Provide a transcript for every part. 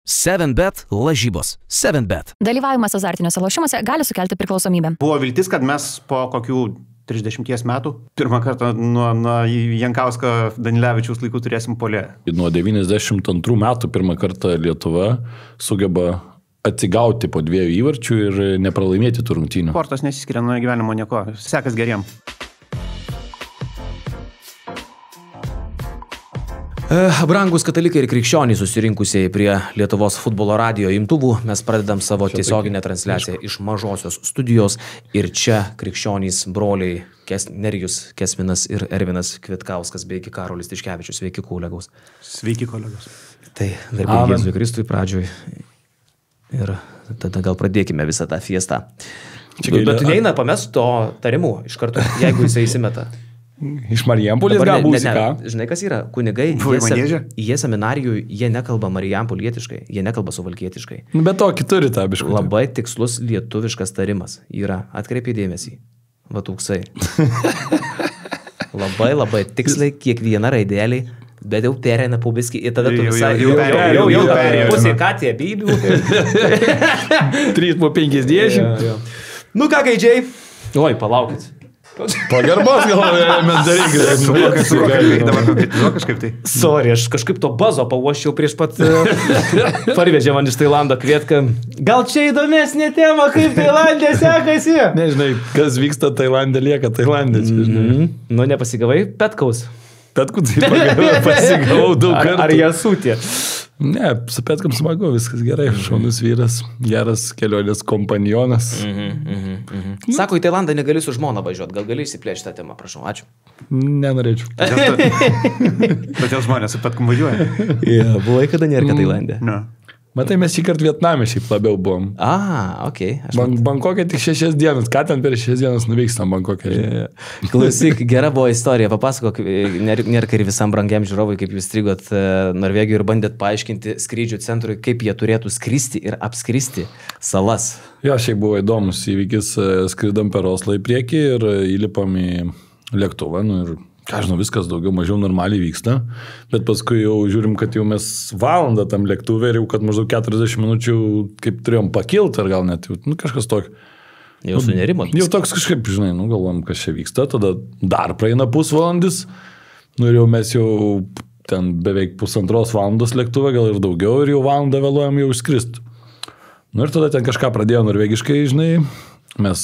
7bet lažybos. 7bet. Dalyvavimas azartiniuose lošimuose gali sukelti priklausomybę. Buvo viltis, kad mes po kokių 30 metų pirmą kartą nuo Jankausko Danilevičiaus laikų turėsim puolėją. Nuo 92 metų pirmą kartą Lietuva sugeba atsigauti po 2 įvarčių ir nepralaimėti tų rungtynių. Sportas nesiskiria nuo gyvenimo nieko, sekas geriem. Brangus katalikai ir krikščionys susirinkusiai prie Lietuvos futbolo radijo imtuvų, mes pradedam savo tiesioginę transliaciją iš mažosios studijos ir čia krikščionys broliai Nerijus Kesminas ir Ervinas Kvitkauskas bei Karolis Tiškevičius. Sveiki, kolegos. Sveiki, kolegos. Tai garbė Jėzui Kristui pradžioj ir tada gal pradėkime visą tą fiestą. Bet neina pamest to tarimų iš karto, jeigu jisai įsimeta. Iš Marijampolės gal muzika. Žinai, kas yra? Kunigai, jie seminarijų, jie nekalba marijampolietiškai, jie nekalba suvalkietiškai. Bet tokį turi tą biškutį. Labai tikslus lietuviškas tarimas yra. Atkreipi dėmesį. Va tūksai. Labai tiksliai kiekviena raidelė, bet jau perėna po biskį ir tada tu visai jau perėjo. Pusė katė, bybių. 3 po 50. Nu ką, gaidžiai? Oi, palaukit. Pagarbos mes dabar kažkaip tai. Sorry, aš kažkaip to bazo pauoščiau prieš pat parvežė man iš Tailando kvietką. Gal čia įdomesnė tema, kaip Tailandė sekasi? Nežinai, kas vyksta Tailandė, lieka Tailandė. Nu, nepasigavai? Petkaus. Petkų pasigavau daug kartų. Ar jasūtė? Ne, su Petkam smagu, viskas gerai, šaunus vyras, geras kelionės kompanionas. Sako, į Tailandą negali su žmona važiuoti, gal gali išsiplėšti tą temą, prašau, ačiū. Nenorėčiau. Kodėl žmonės su Petkum važiuoja? Buvai kada nėra Tailandė? Ne. Matai, mes šį kartą Vietname šiaip labiau buvom. Okei. Bankokė tik 6 dienas. Ką ten per 6 dienas nuvykstam Bankokė? Klausyk, gera buvo istorija. Papasakok, nėra ir visam brangiam žiūrovui, kaip jūs strigot Norvegijoje ir bandėt paaiškinti skrydžių centrui, kaip jie turėtų skristi ir apskristi salas. Jo, šiaip buvo įdomus įvykis. Skridam per Oslą į priekį ir įlipam į lėktuvą. Ir ką žinau, viskas daugiau mažiau normaliai vyksta, bet paskui jau žiūrim, kad jau mes valandą tam lėktuvė ir jau kad maždaug 40 minučių kaip turėjom pakilti, ar gal net kažkas tokio. Jau sunerimot. Jau toks kažkaip, žinai, galvom, kas čia vyksta, tada dar praeina pusvalandis, ir jau mes jau ten beveik 1,5 valandos lėktuvė, gal ir daugiau, ir jau valandą vėluojam jau išskrist. Ir tada ten kažką pradėjo norvegiškai, žinai. Mes,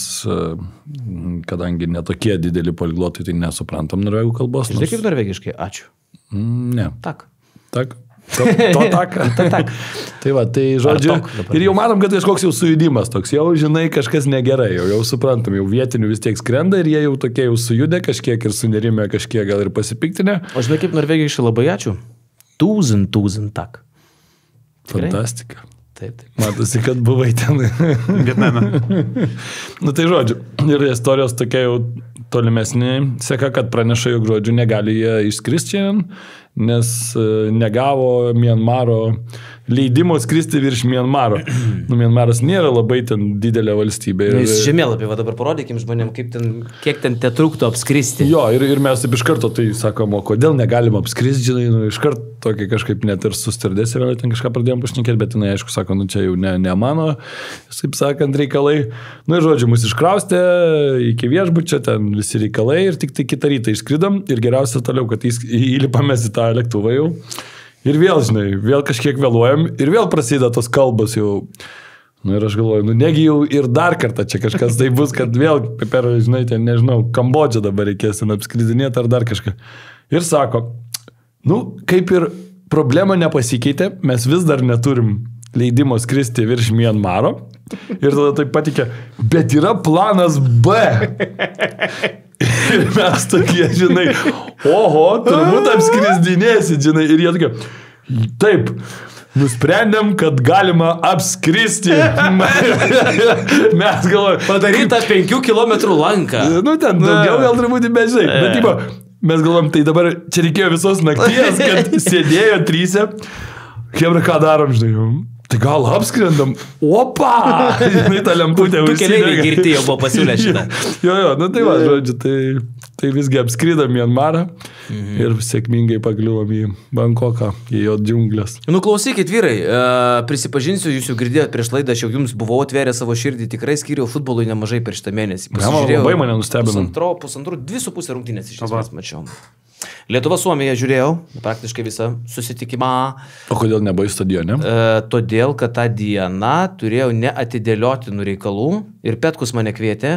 kadangi netokie dideli poliglotai, tai nesuprantam norvegų kalbos. Žinai kaip norvegiškai? Ačiū. Ne. Tak. Tak. To tak. Tai va, tai žodžiu. Ir jau matom, kad kažkoks jau sujudimas toks. Jau, žinai, kažkas negerai. Jau suprantam, jau vietinių vis tiek skrenda ir jie jau tokie jau sujudė kažkiek ir sunerimė kažkiek gal ir pasipiktinę. O žinai kaip norvegiškai labai ačiū? Tūzin tak. Fantastika. Taip. Matosi, kad buvai ten. Vietname. Tai žodžiu, ir istorijos tokia jau tolimesnė seka, kad praneša, jog žodžiu negali jie išskristi šiandien, nes negavo Mianmaro leidimo skristi virš Mianmaro. Mianmaras nėra labai ten didelė valstybė. Jūs žemėlapį, va dabar parodykim žmonėm, kiek ten te trūktų apskristi. Jo, ir mes taip iš karto tai sakom, o kodėl negalim apskristi, žinai, iš karto tokį kažkaip net ir sustardėsi vėliau ten kažką pradėjom pašnekėti, bet jinai aišku sako, čia jau ne mano, taip sakant, reikalai. Ir žodžiu, mus iškraustė iki viešbučio, ten visi reikalai ir tik tai kitą rytą išskridom ir geriausia toliau, kad įlipamės į tą lėktuvą jau. Ir vėl, žinai, vėl kažkiek vėluojam ir vėl prasideda tos kalbos jau. Ir aš galvoju, negi jau ir dar kartą čia kažkas tai bus, kad vėl per, žinai, ten, nežinau, Kambodžą dabar reikės apskridinėti ar dar kažką. Ir sako, kaip ir problema nepasikeitė, mes vis dar neturim leidimo skristi virš Mianmaro. Ir tada taip patikė, bet yra planas B. Ir mes tokie, žinai, oho, turbūt apskrisdinėsi, žinai, ir jie tokie, taip, nusprendėm, kad galima apskristi. Mes galvojame. Padaryta 5 kilometrų lanką. Ten daugiau gal truputį bežai. Bet tipo, mes galvojam, tai dabar čia reikėjo visos nakties, kad sėdėjo 3. Hebra, ką darom, žinai, tai gal apskrendam. Opa! Žinai, tą lemputę užsidega. Tu keliai girti jau buvo pasiūlę šitą. Jo, tai va, žodžiu, tai visgi apskridom Mianmarą ir sėkmingai pakliuvom į Bankoką, į jo džiunglės. Nu, klausykit, vyrai, prisipažinsiu, jūs jau girdėjot prieš laidą, aš jau jums buvau atvėrę savo širdį, tikrai skyriau futbolui nemažai per šitą mėnesį. Labai mane nustebino. 2,5 rungtynės iš esmės mačiau. Lietuva-Suomija žiūrėjau, praktiškai visą susitikimą. O kodėl nebuvo į stadione? Todėl, kad tą dieną turėjau neatidėliotinų reikalų ir Petkus mane kvietė,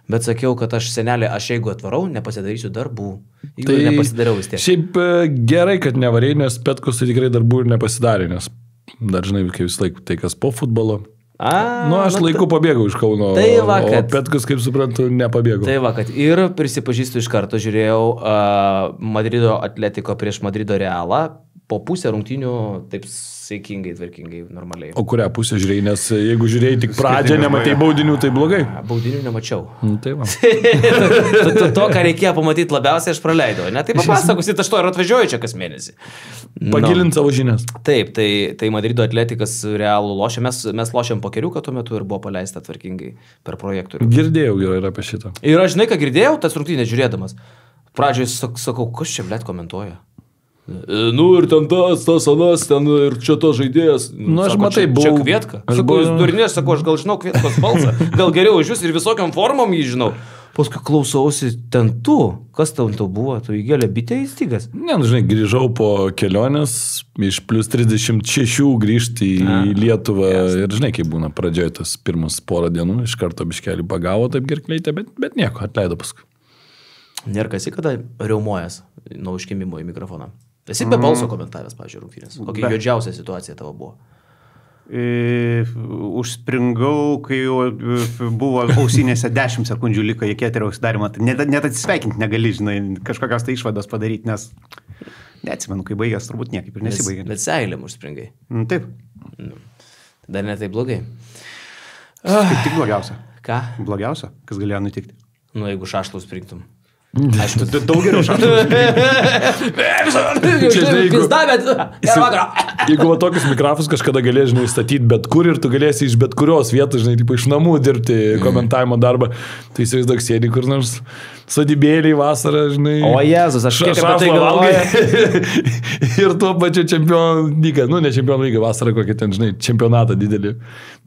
bet sakiau, kad aš senelė, aš jeigu atvarau, nepasidarysiu darbų. Tai nepasidariau vis tiek. Šiaip gerai, kad nevarei, nes Petkus tai tikrai darbų ir nepasidarė, nes dar žinai, kaip vis laik, tai kas po futbolo. Aš laiku pabėgau iš Kauno, o Petkus, kaip suprantu, nepabėgau. Tai va, kad ir prisipažįstu iš karto, žiūrėjau Madrido Atletico prieš Madrido Realą, po pusę rungtynių taip saikingai, tvarkingai, normaliai. O kurią pusę žiūrėjai, nes jeigu žiūrėjai tik pradžią, nematai baudinių, tai blogai. Baudinių nemačiau. Tai va. To, ką reikėjo pamatyti labiausiai, aš praleidau. Ne, tai papasakosit, aš to ir atvažiuoju čia kas mėnesį. Pagilinti savo žinias. Taip, tai Madrido Atletikas Realų lošė. Mes lošėm pokeriuką tuo metu ir buvo paleista tvarkingai per projektorių. Girdėjau jau ir apie šitą. Ir aš žinai, ką girdėjau, tas rungtynės žiūrėdamas. Pradžioje sakau, kas čia, blet, komentuoja. Nu ir ten tas anas, ten ir čia to žaidėjas. Nu, aš sako, matai, čia Kvietka. Sakau, jūs durinės, sakau, aš gal žinau Kvietkos balsą. Gal geriau už jūs ir visokiam formom jį žinau. Paskui klausausi, ten tu, kas tau buvo, tu įgėlė bitė įstygas. Ne, žinai, grįžau po kelionės, iš plus 36 grįžti į Lietuvą ir žinai, kaip būna pradžioje tas pirmas porą dienų, iš karto biškelį pagavo taip girkleitę, bet nieko, atleido paskui. Nėra kas į kada riaumojas nuo užkimimo į mikrofoną. Esi be balso komentavęs, pavyzdžiui, rungtynės. Kokia juodžiausia situacija tavo buvo? Užspringau, kai buvo ausinėse 10 sekundžių liko iki eterio užsidarimo. Net atsisveikinti negali, žinai, kažkokios tai išvados padaryti, nes neatsimenu, kai baigęs, turbūt niekaip ir nesibaigė. Bet seilėm užspringai. Taip. Dar ne taip blogai. Kaip tik blogiausia. Ką? Blogiausia, kas galėjo nutikti. Nu, jeigu šašlų springtum. Aišku, daug geriau šašlų. Jeigu va tokius mikrofus kažkada galės, žinai, statyti bet kur ir tu galėsi iš bet kurios vietos, žinai, tipo iš namų dirbti komentavimo darbą, tai įsivaizduok sėdi kur nors sodybėliai vasarą, žinai. O Jėzus, aš kiek apie tai galvoju. Ir tuo pačiu čempionų lygą, nu ne čempionų lygą, vasarą kokią ten, žinai, čempionatą didelį.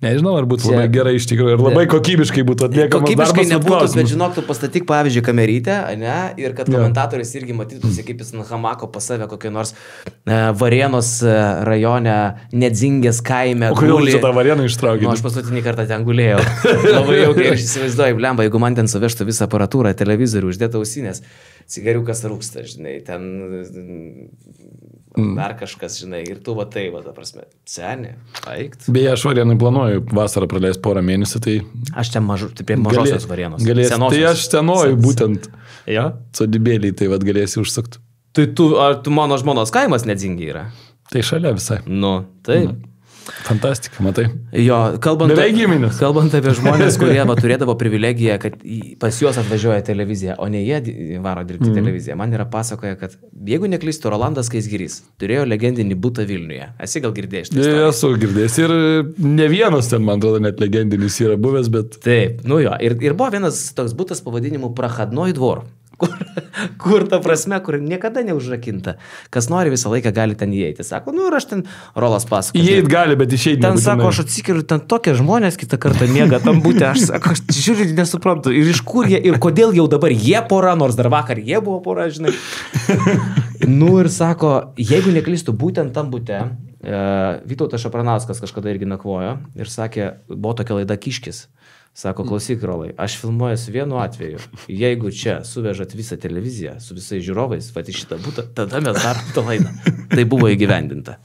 Nežinau, ar būtų labai gerai iš tikrųjų ir labai kokybiškai būtų atliekamas darbas. Kokybiškai nebūtų, bet žinok, tu pastatyk, pavyzdžiui, kamerytę, ne, ir kad komentatorius irgi matytųsi, kaip jis ant hamako pas save kokio nors Varėnos rajone, Nedzingės kaime. O kodėl čia tą Varėną ištraukė? Nu, aš paskutinį kartą ten gulėjau. Labai jaukiai, aš įsivaizduoju, blemba, jeigu man ten suvežtų visą aparatūrą, televizorių, uždėta ausinės, cigariukas rūksta, žinai, ten dar kažkas, žinai, ir tu va tai, va, ta prasme, senė, aikt. Beje, aš Varėnai planuoju vasarą praleisti porą mėnesių, tai... Aš ten prie mažosios Varėnos. Galėsi, tai aš senoju būtent. Jo? Sodybėliai, tai vad galėsi užsukti. Tai tu mano žmonos kaimas Nedzingi yra? Tai šalia visai. Nu, taip. Fantastika, matai. Jo, kalbant apie žmonės, kurie turėdavo privilegiją, kad pas juos atvažiuoja televizija, o ne jie varo dirbti televiziją. Man yra pasakoja, kad jeigu neklystu, Rolandas Skaisgirys turėjo legendinį butą Vilniuje. Esi gal girdėjęs? Esu girdėjęs ir ne vienas ten, man atrodo, net legendinis yra buvęs, bet... Taip, nu jo. Ir buvo vienas toks butas pavadinimu Prahadnoj dvor. Kur ta prasme, kur niekada neužrakinta. Kas nori visą laiką gali ten įeiti. Sako, nu ir aš ten Rolas pasakoju. Įeit gali, bet išeiti ten nebūtinai. Sako, aš atsikeliu, ten tokie žmonės kitą kartą miega tam būti. Aš sako, aš žiūrėjau, nesuprantu. Ir iš kur jie, ir kodėl jau dabar jie pora, nors dar vakar jie buvo pora, žinai. Nu ir sako, jeigu neklystu, būtent tam būte, Vytautas Šapranauskas kažkada irgi nakvojo ir sakė, buvo tokia laida Kiškis. Sako, klausyk, Rolai, aš filmuojuosi vienu atveju. Jeigu čia suvežat visą televiziją su visais žiūrovais, va į šitą butą, tada mes darom tą laidą. Tai buvo įgyvendinta.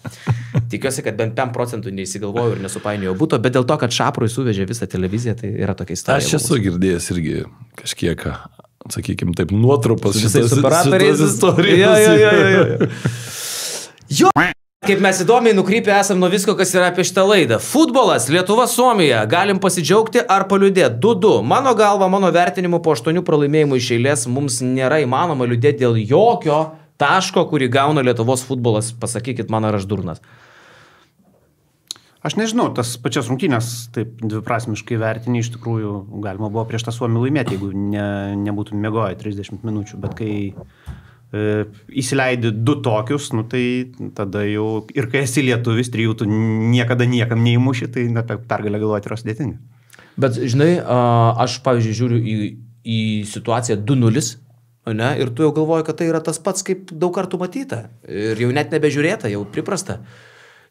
Tikiuosi, kad bent 5% neįsigalvojau ir nesupainėjau buto, bet dėl to, kad Šaprui suvežė visą televiziją, tai yra tokia istorija. Aš esu girdėjęs irgi kažkiek, sakykime, taip, nuotrupas šitos istorijos. Jo! Kaip mes įdomiai nukrypę esam nuo visko, kas yra apie šitą laidą. Futbolas, Lietuva-Suomija. Galim pasidžiaugti ar paliūdėti. 2-2. Mano galva, mano vertinimu, po 8 pralaimėjimų iš eilės mums nėra įmanoma liūdėti dėl jokio taško, kurį gauna Lietuvos futbolas. Pasakykit man, ar aš durnas. Aš nežinau, tas pačias rungtynės taip dviprasmiškai vertini, iš tikrųjų galima buvo prieš tą Suomį laimėti, jeigu nebūtų miegoję 30 minučių, bet kai įsileidi 2 tokius, nu tai tada jau ir kai esi lietuvis, 3 tu niekada niekam neįmuši, tai apie pergalę galvoti yra sudėtinga. Bet žinai, aš pavyzdžiui žiūriu į situaciją 2-0, ne, ir tu jau galvoji, kad tai yra tas pats, kaip daug kartų matyta ir jau net nebežiūrėta, jau priprasta.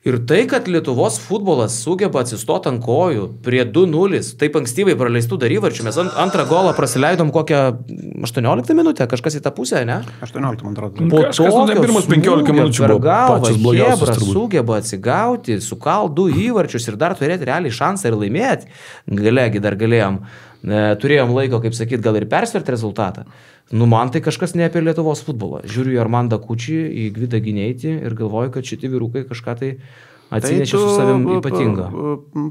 Ir tai, kad Lietuvos futbolas sugeba atsistoti ant kojų prie 2-0, taip ankstyvai praleistų dar įvarčių, mes antrą golą prasileidom kokią 18 minutę, kažkas į tą pusę, ne? 18, man atrodo. Po to pirmus 15 minučių buvo pačios blogiausios turbūt. Sugeba atsigauti, sukal 2 įvarčius ir dar turėti realiai šansą ir laimėti. Galėgi dar galėjom. Turėjom laiko, kaip sakyt, gal ir persverti rezultatą. Nu, man tai kažkas ne apie Lietuvos futbolą. Žiūriu į Armandą Kučį, į Gvidą Gineitį ir galvoju, kad šitie vyrukai kažką tai atsinešė su savim ypatingą.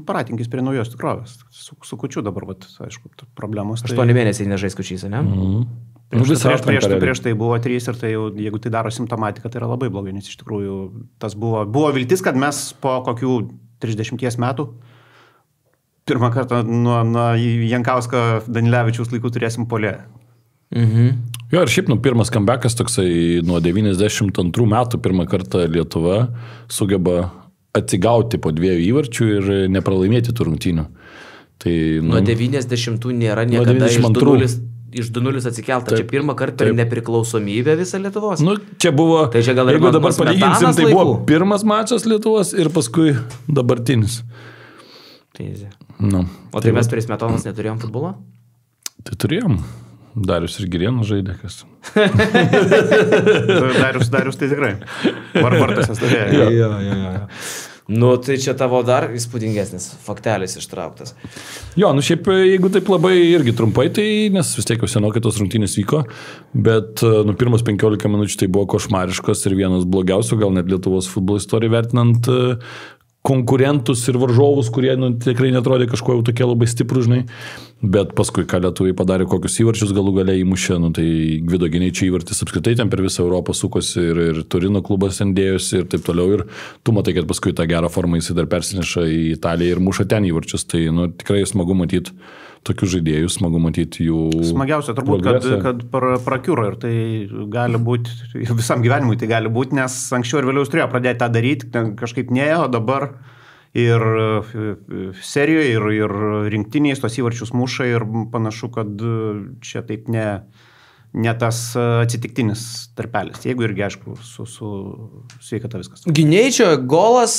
Paratinkis prie naujos tikrovės. Su Kučiu dabar, aišku, problemos. 8 mėnesiai nežais Kučys, ne? Prieš tai buvo 3 ir tai jau, jeigu tai daro simptomatika, tai yra labai blogai, nes iš tikrųjų tas buvo viltis, kad mes po kokių 30 metų pirmą kartą nuo Jankausko Danilevičiaus laikų turėsim polė. Jo, ir šiaip, pirmas comebackas toksai nuo 92 metų pirmą kartą Lietuva sugeba atsigauti po 2 įvarčių ir nepralaimėti tų rungtynių. Tai, nuo 90 nėra niekada iš 2-0 atsikelta. Taip, čia pirmą kartą per nepriklausomybę visą Lietuvos. Nu, čia buvo, tai čia gal jeigu dabar palyginsim, tai buvo pirmas mačas Lietuvos ir paskui dabartinis. O tai mes prieš Smetonas neturėjom futbolo? Tai turėjom. Darius ir Girėnas žaidė, kas. Darius tai tikrai. Vartose stovėjo. Jo. Nu, tai čia tavo dar įspūdingesnis faktelis ištrauktas. Jo, šiaip, jeigu taip labai irgi trumpai, tai nes vis tiek jau senokai tos rungtynės vyko, bet pirmas 15 minučių tai buvo košmariškas ir vienas blogiausių, gal net Lietuvos futbolo istoriją vertinant konkurentus ir varžovus, kurie tikrai netrodė kažko jau tokie labai stiprų, žinai. Bet paskui, ką lietuviai padarė, kokius įvarčius galų galiai įmušė, tai Gvido Gineičio įvartis apskritai ten per visą Europą sukosi ir Turino klubas endėjosi ir taip toliau. Ir tu matai, kad paskui tą gerą formą jisai dar persineša į Italiją ir muša ten įvarčius. Tai tikrai smagu matyti tokius žaidėjus, smagu matyti jų... Smagiausia turbūt, kad prakiūro ir tai gali būti, visam gyvenimui tai gali būti, nes anksčiau ir vėliau jis turėjo pradėti tą daryti, kažkaip neėjo, o dabar ir serijoje, ir rinktiniais tos įvarčius muša ir panašu, kad čia taip ne tas atsitiktinis tarpelis. Jeigu irgi, aišku, su sveikata viskas. Gineičio golas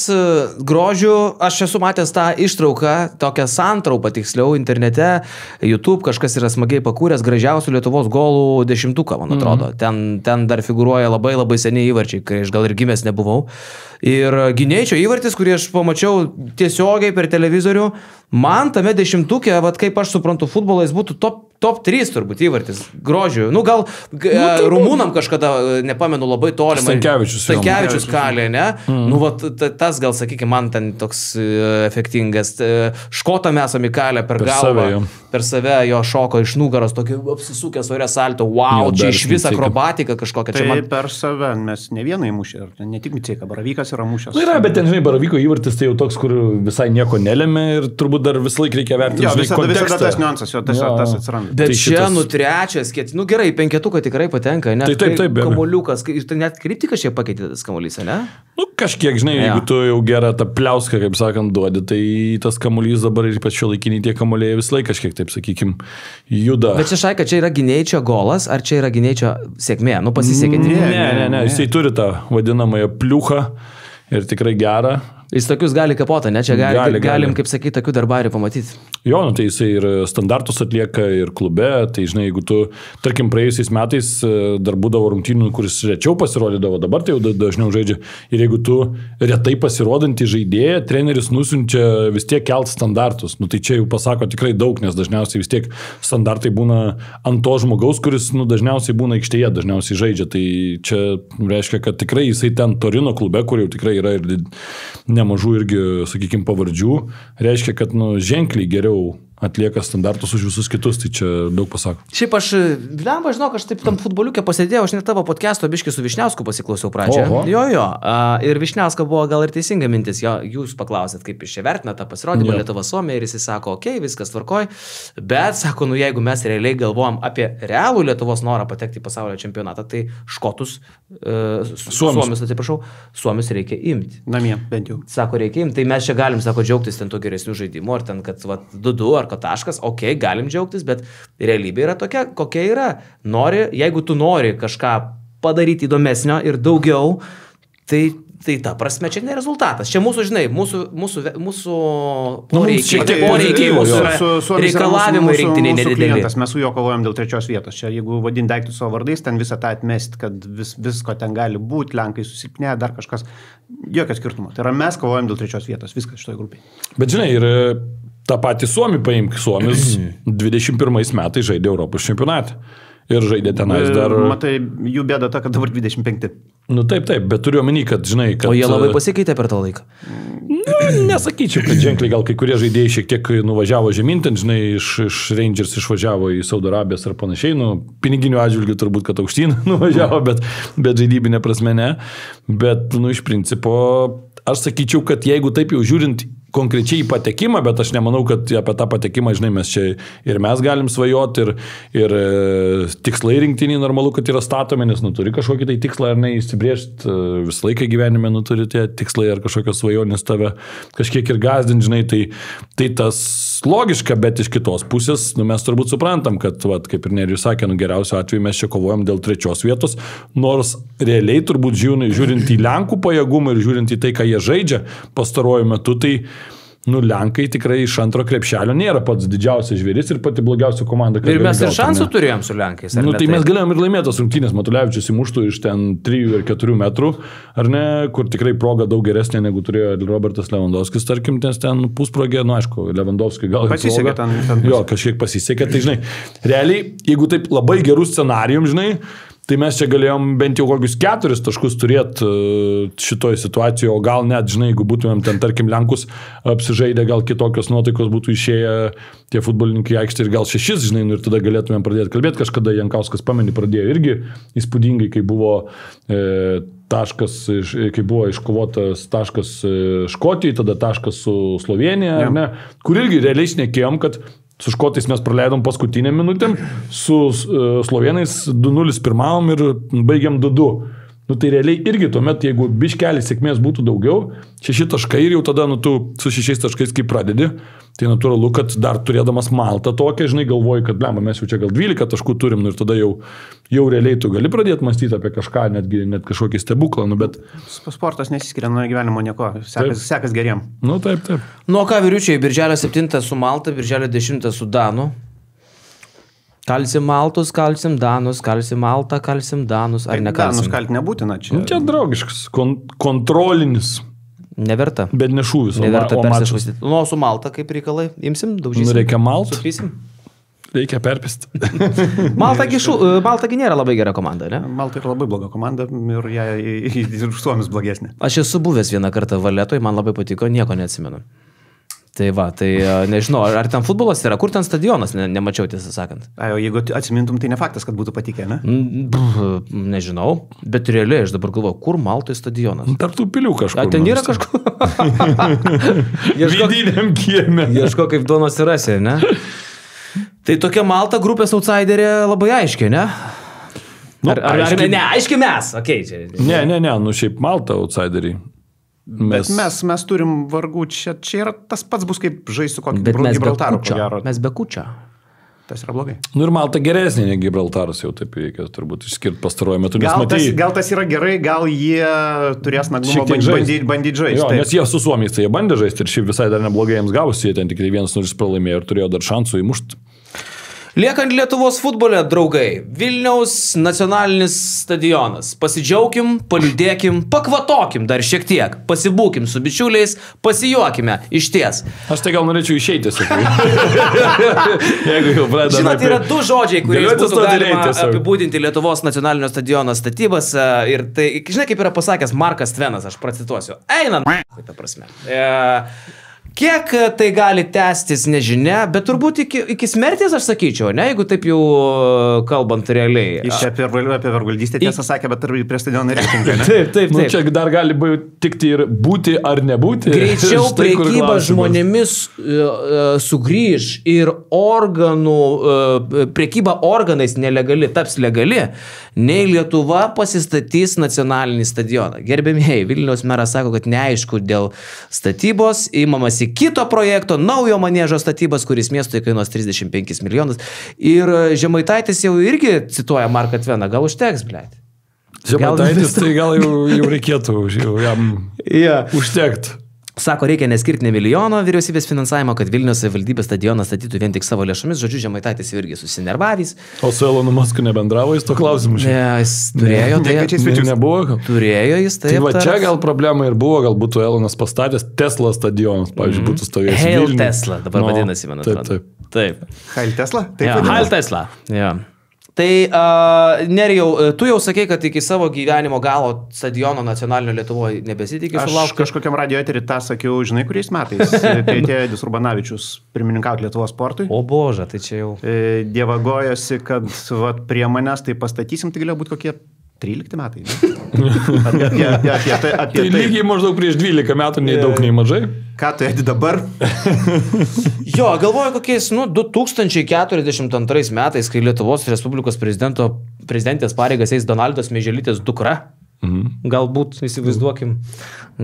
grožių, aš esu matęs tą ištrauką, tokią santraupą tiksliau internete, YouTube, kažkas yra smagiai pakūręs gražiausių Lietuvos golų 10, man atrodo. Ten dar figuruoja labai labai seniai įvarčiai, kai aš gal ir gimęs nebuvau. Ir Gineičio įvartis, kurį aš pamačiau tiesiogiai per televizorių, man tame 10, kaip aš suprantu futbolą, jis būtų top 3 turbūt įvartis. Grožių. Nu gal rumūnam kažkada, nepamenu, labai tolimai. Stankevičius kalė, ne? Nu, tas gal, sakykime, man ten toks efektingas. Škotą mes amikalę per galvą. Per save jo šoko iš nugaros, tokį apsisukęs ore salto. Wow, čia iš vis akrobatika kažkokia. Tai per save mes ne vieną įmušė. Ne tik Micėka, Baravykas yra mušęs. Na, yra, bet ten, žinai, Baravyko įvartis tai jau toks, kur visai nieko nelėmė ir turbūt dar visą laiką reikia vertinti. Jo, visada tas niuansas, jo, tas atsiranda. Bet tai čia, trečias, gerai, 5 tikrai patenka, net taip, kamuoliukas, tai net kriptikas čia pakeitė tas kamuolys, ne? Nu, kažkiek, žinai, jeigu tu jau gerą tą pliauską, kaip sakant, duodi, tai tas kamuolys dabar ir ypač šiuolaikiniai tie kamuoliai vis laik kažkiek, taip sakykim, juda. Bet čia šaika, čia yra Gineičio golas, ar čia yra Gineičio sėkmė? Nu, pasisekė. Ne, jisai turi tą vadinamąją pliuchą ir tikrai gerą. Jis tokius gali kapotą, ne? Čia galim, kaip sakyti, tokių darbarių pamatyti. Jo, tai jisai ir standartus atlieka ir klube, tai žinai, jeigu tu, tarkim, praėjusiais metais dar būdavo rungtynių, kuris rečiau pasirodydavo, dabar tai jau dažniau žaidžia. Ir jeigu tu retai pasirodantį žaidėją, treneris nusiunčia vis tiek kelt standartus. Tai čia jau pasako tikrai daug, nes dažniausiai vis tiek standartai būna ant to žmogaus, kuris dažniausiai būna aikštėje, dažniausiai žaidžia. Tai čia reiškia, kad tikrai jisai ten Torino klube, kur jau tikrai yra ir nemažų irgi, sakykime, pavardžių, reiškia, kad ženkliai geriau atlieka standartus už visus kitus, tai čia daug pasako. Šiaip aš, blemba, žinok, aš taip tam futboliuke pasėdėjau, aš net tavo podcast'o biškį su Višniausku pasiklausiau pradžią. Oho. Jo. Ir Višniauska buvo gal ir teisinga mintis, jūs paklausėt, kaip iš čia vertina tą pasirodymą Lietuva-Suomija ir jis sako, okei, viskas tvarkoj, bet sako, jeigu mes realiai galvojam apie realų Lietuvos norą patekti į pasaulio čempionatą, tai škotus, Suomius, atsiprašau, Suomius reikia imti. Namie, bent jau. Sako, reikia imti, tai mes čia galim, sako, džiaugtis ten to geresnių žaidimų, ar ten, kad 2-2 ar kad taškas, okei, galim džiaugtis, bet realybė yra tokia, kokia yra. Jeigu tu nori kažką padaryti įdomesnio ir daugiau, tai ta prasme čia ne rezultatas. Čia mūsų, žinai, mūsų poreikiai, mūsų reikalavimai rinktiniai nedideli. Mes su juo kovojam dėl 3 vietos. Čia jeigu vadin daiktus savo vardais, ten visą tą atmest, kad visko ten gali būti, Lenkai susilpnė, dar kažkas. Jokio skirtumo. Tai yra mes kovojam dėl 3 vietos, viskas šitoje grupėje. Bet žinai, ir tą patį Suomį paimk. Suomis 21 metais žaidė Europos čempionatą. Ir žaidė tenais dar... Matai, jų bėda ta, kad dabar 25. Nu taip, bet turiu omeny, kad žinai, kad... O jie labai pasikeitė per tą laiką. Nesakyčiau, kad ženkliai gal kai kurie žaidėjai šiek tiek nuvažiavo žemyn, ten, žinai, iš Rangers išvažiavo į Saudo Arabijos ar panašiai, piniginių atžvilgių turbūt, kad aukštyn nuvažiavo, bet žaidybinė prasme ne. Bet, iš principo, aš sakyčiau, kad jeigu taip jau žiūrint konkrečiai į patekimą, bet aš nemanau, kad apie tą patekimą, žinai, mes čia ir mes galim svajoti, ir tikslai rinktiniai normalu, kad yra statomi, nes turi kažkokį tai tikslą ar ne įsibrėžti, visą laiką gyvenime turi tie tikslai ar kažkokios svajonės tave kažkiek ir gazdint, žinai, tai tas logiška, bet iš kitos pusės, mes turbūt suprantam, kad, kaip ir Nerijus sakė, geriausiu atveju mes čia kovojam dėl 3 vietos, nors realiai turbūt žiūrint į Lenkų pajėgumą ir žiūrint į tai, ką jie žaidžia pastaruoju metu, tai Lenkai tikrai iš antro krepšelio nėra pats didžiausias žvėris ir pati blogiausia komanda. Ir mes ir šansų turėjom su Lenkais. Tai mes galėjom ir laimėtos rungtynės. Matulevičius įmuštų iš ten 3 ir 4 metrų, ar ne, kur tikrai proga daug geresnė negu turėjo Robertas Lewandowskis, tarkim, ten pusprogė, aišku, Lewandowskiui gal pasisekė ten. Jo, kažkiek pasisekė. Tai, žinai, realiai, jeigu taip labai gerų scenarijum, žinai, tai mes čia galėjom bent jau kokius 4 taškus turėti šitoje situacijoje, o gal net, žinai, jeigu būtumėm ten, tarkim, Lenkus apsižaidę, gal kitokios nuotaikos būtų išėję tie futbolininkai aikštė ir gal 6, žinai, ir tada galėtumėm pradėti kalbėti. Kažkada Jankauskas, pameni, pradėjo irgi įspūdingai, kai buvo kai buvo iškovotas taškas Škotijai, tada taškas su Slovenija, ar ne, kur irgi realiai šnekėjom, kad su škotais mes praleidom paskutinę minutėm, su slovenais 2-0 pirmavom ir baigiam 2-2. Tai realiai irgi tuomet, jeigu biškelį sėkmės būtų daugiau, 6 taškai ir jau tada, tu su 6 taškais kaip pradedi, tai natūralu, kad dar turėdamas Maltą tokią, žinai, galvoji, kad mes jau čia gal 12 taškų turim, ir tada jau realiai tu gali pradėti mąstyti apie kažką, net kažkokį stebuklą, bet... Sportas nesiskiria nuo gyvenimo nieko, sekas geriem. Taip. Ką vyriučiai, birželio 7 su Malta, birželio 10 su Danu. Kalsim Maltus, kalsim Danus, kalsim Maltą, kalsim Danus, ar ne kalsim? Danus kalti nebūtina čia. Čia draugiškas, kontrolinis. Neverta. Bet ne šūvis. Neverta persišvaistyti. Su Malta kaip reikalai? Imsim, daužysim? Reikia Maltą. Supysim? Reikia perpisti. Maltagi nėra labai gera komanda, ne? Malta yra labai bloga komanda ir Suomis blogesnė. Aš esu buvęs vieną kartą Valetoj, man labai patiko, nieko neatsimenu. Tai nežinau, ar ten futbolas yra, kur ten stadionas, nemačiau tiesą sakant. O jeigu atsimintum, tai ne faktas, kad būtų patikę, ne? Nežinau, bet realiai aš dabar galvoju, kur Maltoje stadionas? Tarp tų pilių kažkur. Ten yra kažkur. Vidiniam kieme. Ieško kaip duonos rasi, ne? Tai tokia Malta grupės outsiderė labai aiškiai, ne? Ar ne, aiškiai mes, okei. Ne, šiaip Malta outsideriai. Bet mes turim vargų, čia yra tas pats bus kaip žaisti su kokiu Gibraltaru, ko gero. Mes be kučio. Tas yra blogai. Ir Malta geresnė, negu Gibraltaras, jau taip reikia turbūt išskirti pastaruoju metu. Gal tas yra gerai, gal jie turės naglumą bandyti žaisti. Jo, nes jie su Suomiais tai jie bandė žaisti ir šiaip visai dar neblogai jiems gavosi, jie ten tikrai 1-0 pralaimėjo ir turėjo dar šansų įmušti. Liekant Lietuvos futbole, draugai, Vilniaus nacionalinis stadionas. Pasidžiaugim, paliūdėkim, pakvatokim dar šiek tiek, pasibūkim su bičiuliais, pasijuokime, išties. Aš tai gal norėčiau išeiti, sakai. Jeigu jau pradedame. Žinot, yra 2 žodžiai, kuriais būtų galima apibūdinti Lietuvos nacionalinio stadiono statybas. Ir tai, žinai, kaip yra pasakęs Markas Tvenas, aš pracituosiu. Eina, ta prasme. Kiek tai gali tęstis, nežinia, bet turbūt iki smerties aš sakyčiau, ne, jeigu taip jau kalbant realiai. Jis čia apie vergvaldystę tiesą sakė, bet ir prie stadiono reitingai. Taip. Nu, čia dar gali tikti ir būti ar nebūti. Greičiau prekyba žmonėmis sugrįž ir prekyba organais nelegali, taps legali, nei Lietuva pasistatys nacionalinį stadioną. Gerbėmieji, Vilniaus meras sako, kad neaišku dėl statybos, įmamasi kito projekto, naujo maniežo statybos, kuris miestui kainuos 35 milijonus. Ir Žemaitaitis jau irgi cituoja Marką Tveną, gal užteks, blėt. Žemaitaitis tai gal jau reikėtų jam užtekt. Sako, reikia neskirti ne milijono vyriausybės finansavimo, kad Vilniaus savivaldybės stadioną statytų vien tik savo lėšomis. Žodžiu, Žemaitaitis jau irgi susinervavęs. O su Elonu Musku nebendravo jis to klausimu? Ne, jis turėjo. Nebuvo. Turėjo jis taip. Tai va čia gal problema ir buvo, gal būtų Elonas pastatęs Tesla stadionas, pavyzdžiui, būtų stovėjęs. Hail Tesla, dabar vadinasi, man atrodo. Taip. Hail Tesla? Hail Tesla, jo. Tai, Nerijau, tu jau sakei, kad iki savo gyvenimo galo stadiono nacionalinio Lietuvoje nebesitikė sulaukti. Aš kažkokiam radio eterį tą sakiau, žinai, kuriais metais, kai atėjo Edis Urbanavičius pirmininkauti Lietuvos sportui. O bože, tai čia jau. Dievagojosi, kad prie manęs tai pastatysim, tai galėjo būti kokie 13 metai. Tai lygiai maždaug prieš 12 metų, nei daug, nei mažai. Ką tu edi dabar? Jo, galvoju, kokiais, 2042 metais, kai Lietuvos Respublikos prezidentės pareigas eis Donaldos Meiželytės dukra. Galbūt, įsivaizduokim,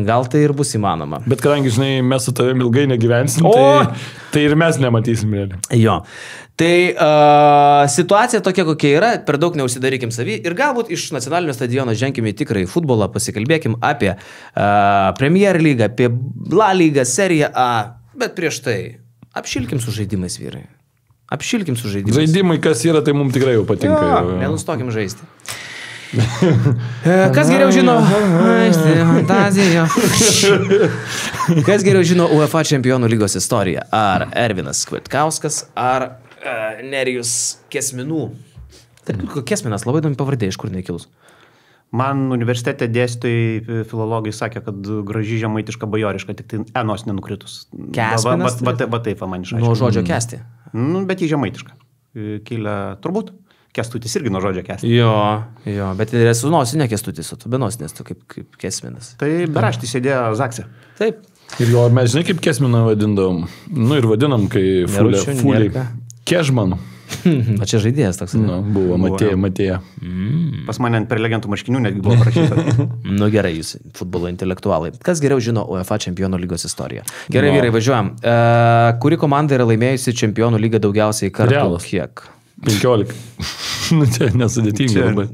gal tai ir bus įmanoma. Bet kadangi, žinai, mes su tavim ilgai negyvensim, tai ir mes nematysim realiai. Jo. Tai situacija tokia, kokia yra, per daug neužsidarykim savį ir galbūt iš nacionalinio stadiono ženkime tikrai futbolą, pasikalbėkim apie Premier lygą, apie La lygą, Seriją A, bet prieš tai apšilkim su žaidimais, vyrai. Apšilkim su žaidimais. Žaidimai, kas yra, tai mums tikrai jau patinka. Jo, nenustokim žaisti. Kas geriau žino Kas geriau žino UEFA čempionų lygos istoriją? Ar Ervinas Kvitkauskas, ar Nerijus Kesminų? Kesminas, labai įdomi pavardė, iš kur nekilus. Man universitete dėstytojai filologai sakė, kad graži žemaitiška bajoriška, tik tai enos nenukritus. Kesminas? Va taip, man išaiškino. Nuo žodžio kesti. Bet į žemaitišką. Kilę turbūt. Kestutis irgi nuo žodžio kesti. Jo, bet ir esu nosinė Kestutis, o tu be nosinės, tu kaip Kesminas. Tai beraštį sėdėjo Zakse. Taip. Ir jo, mes žinai, kaip Kesminą vadindavom. Ir vadinam, kai fulė. Kežman. O čia žaidėjas toks. Buvo, Matėja. Pas mane per legendų marškinių netgi buvo parašyta. Gerai, jūs futbolo intelektualai. Kas geriau žino UEFA čempionų lygos istoriją? Gerai, vyrai, važiuojam. Kuri komanda yra laimėjusi čempionų lygą daugiausiai kartų? Realas. Kiek? 15. Čia nesudėtinga labai.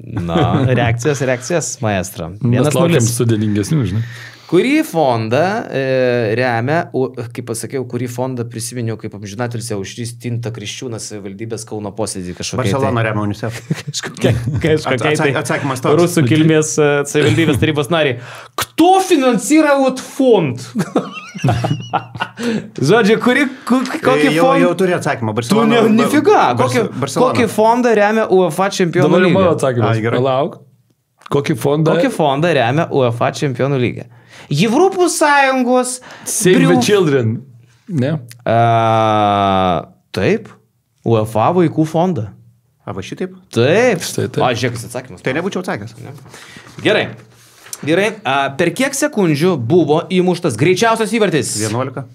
Reakcijas, maestro. Mes laukiam sudėtingesnių, žinai. Kurį fondą remia, kaip pasakiau, kurį fondą prisiminiau, kaip amžinatilsė Aušrys Tinta Kriščiūnas valdybės Kauno posėdį kažkokia. Barcelona remia UNICEF. Atsakymas toks. Rusų kilmės savivaldybės tarybos nariai. Kto finansirauja fond? Žodžiu, kokį fondą? Jau turi atsakymą. Barcelona. Tu nifiga. Kokį fondą remia UEFA čempionų lygą? Dabar mano atsakymas. Palauk. Kokį fondą remia UEFA čempionų lygą? Европos Sąjungos Save the Children. Ne? Taip. UEFA vaikų fondą. Va šitaip? Taip. Taip. Žiūrėkis atsakymas. Tai nebūčiau atsakęs. Gerai. Per kiek sekundžių buvo įmuštas greičiausias įvartis? 11.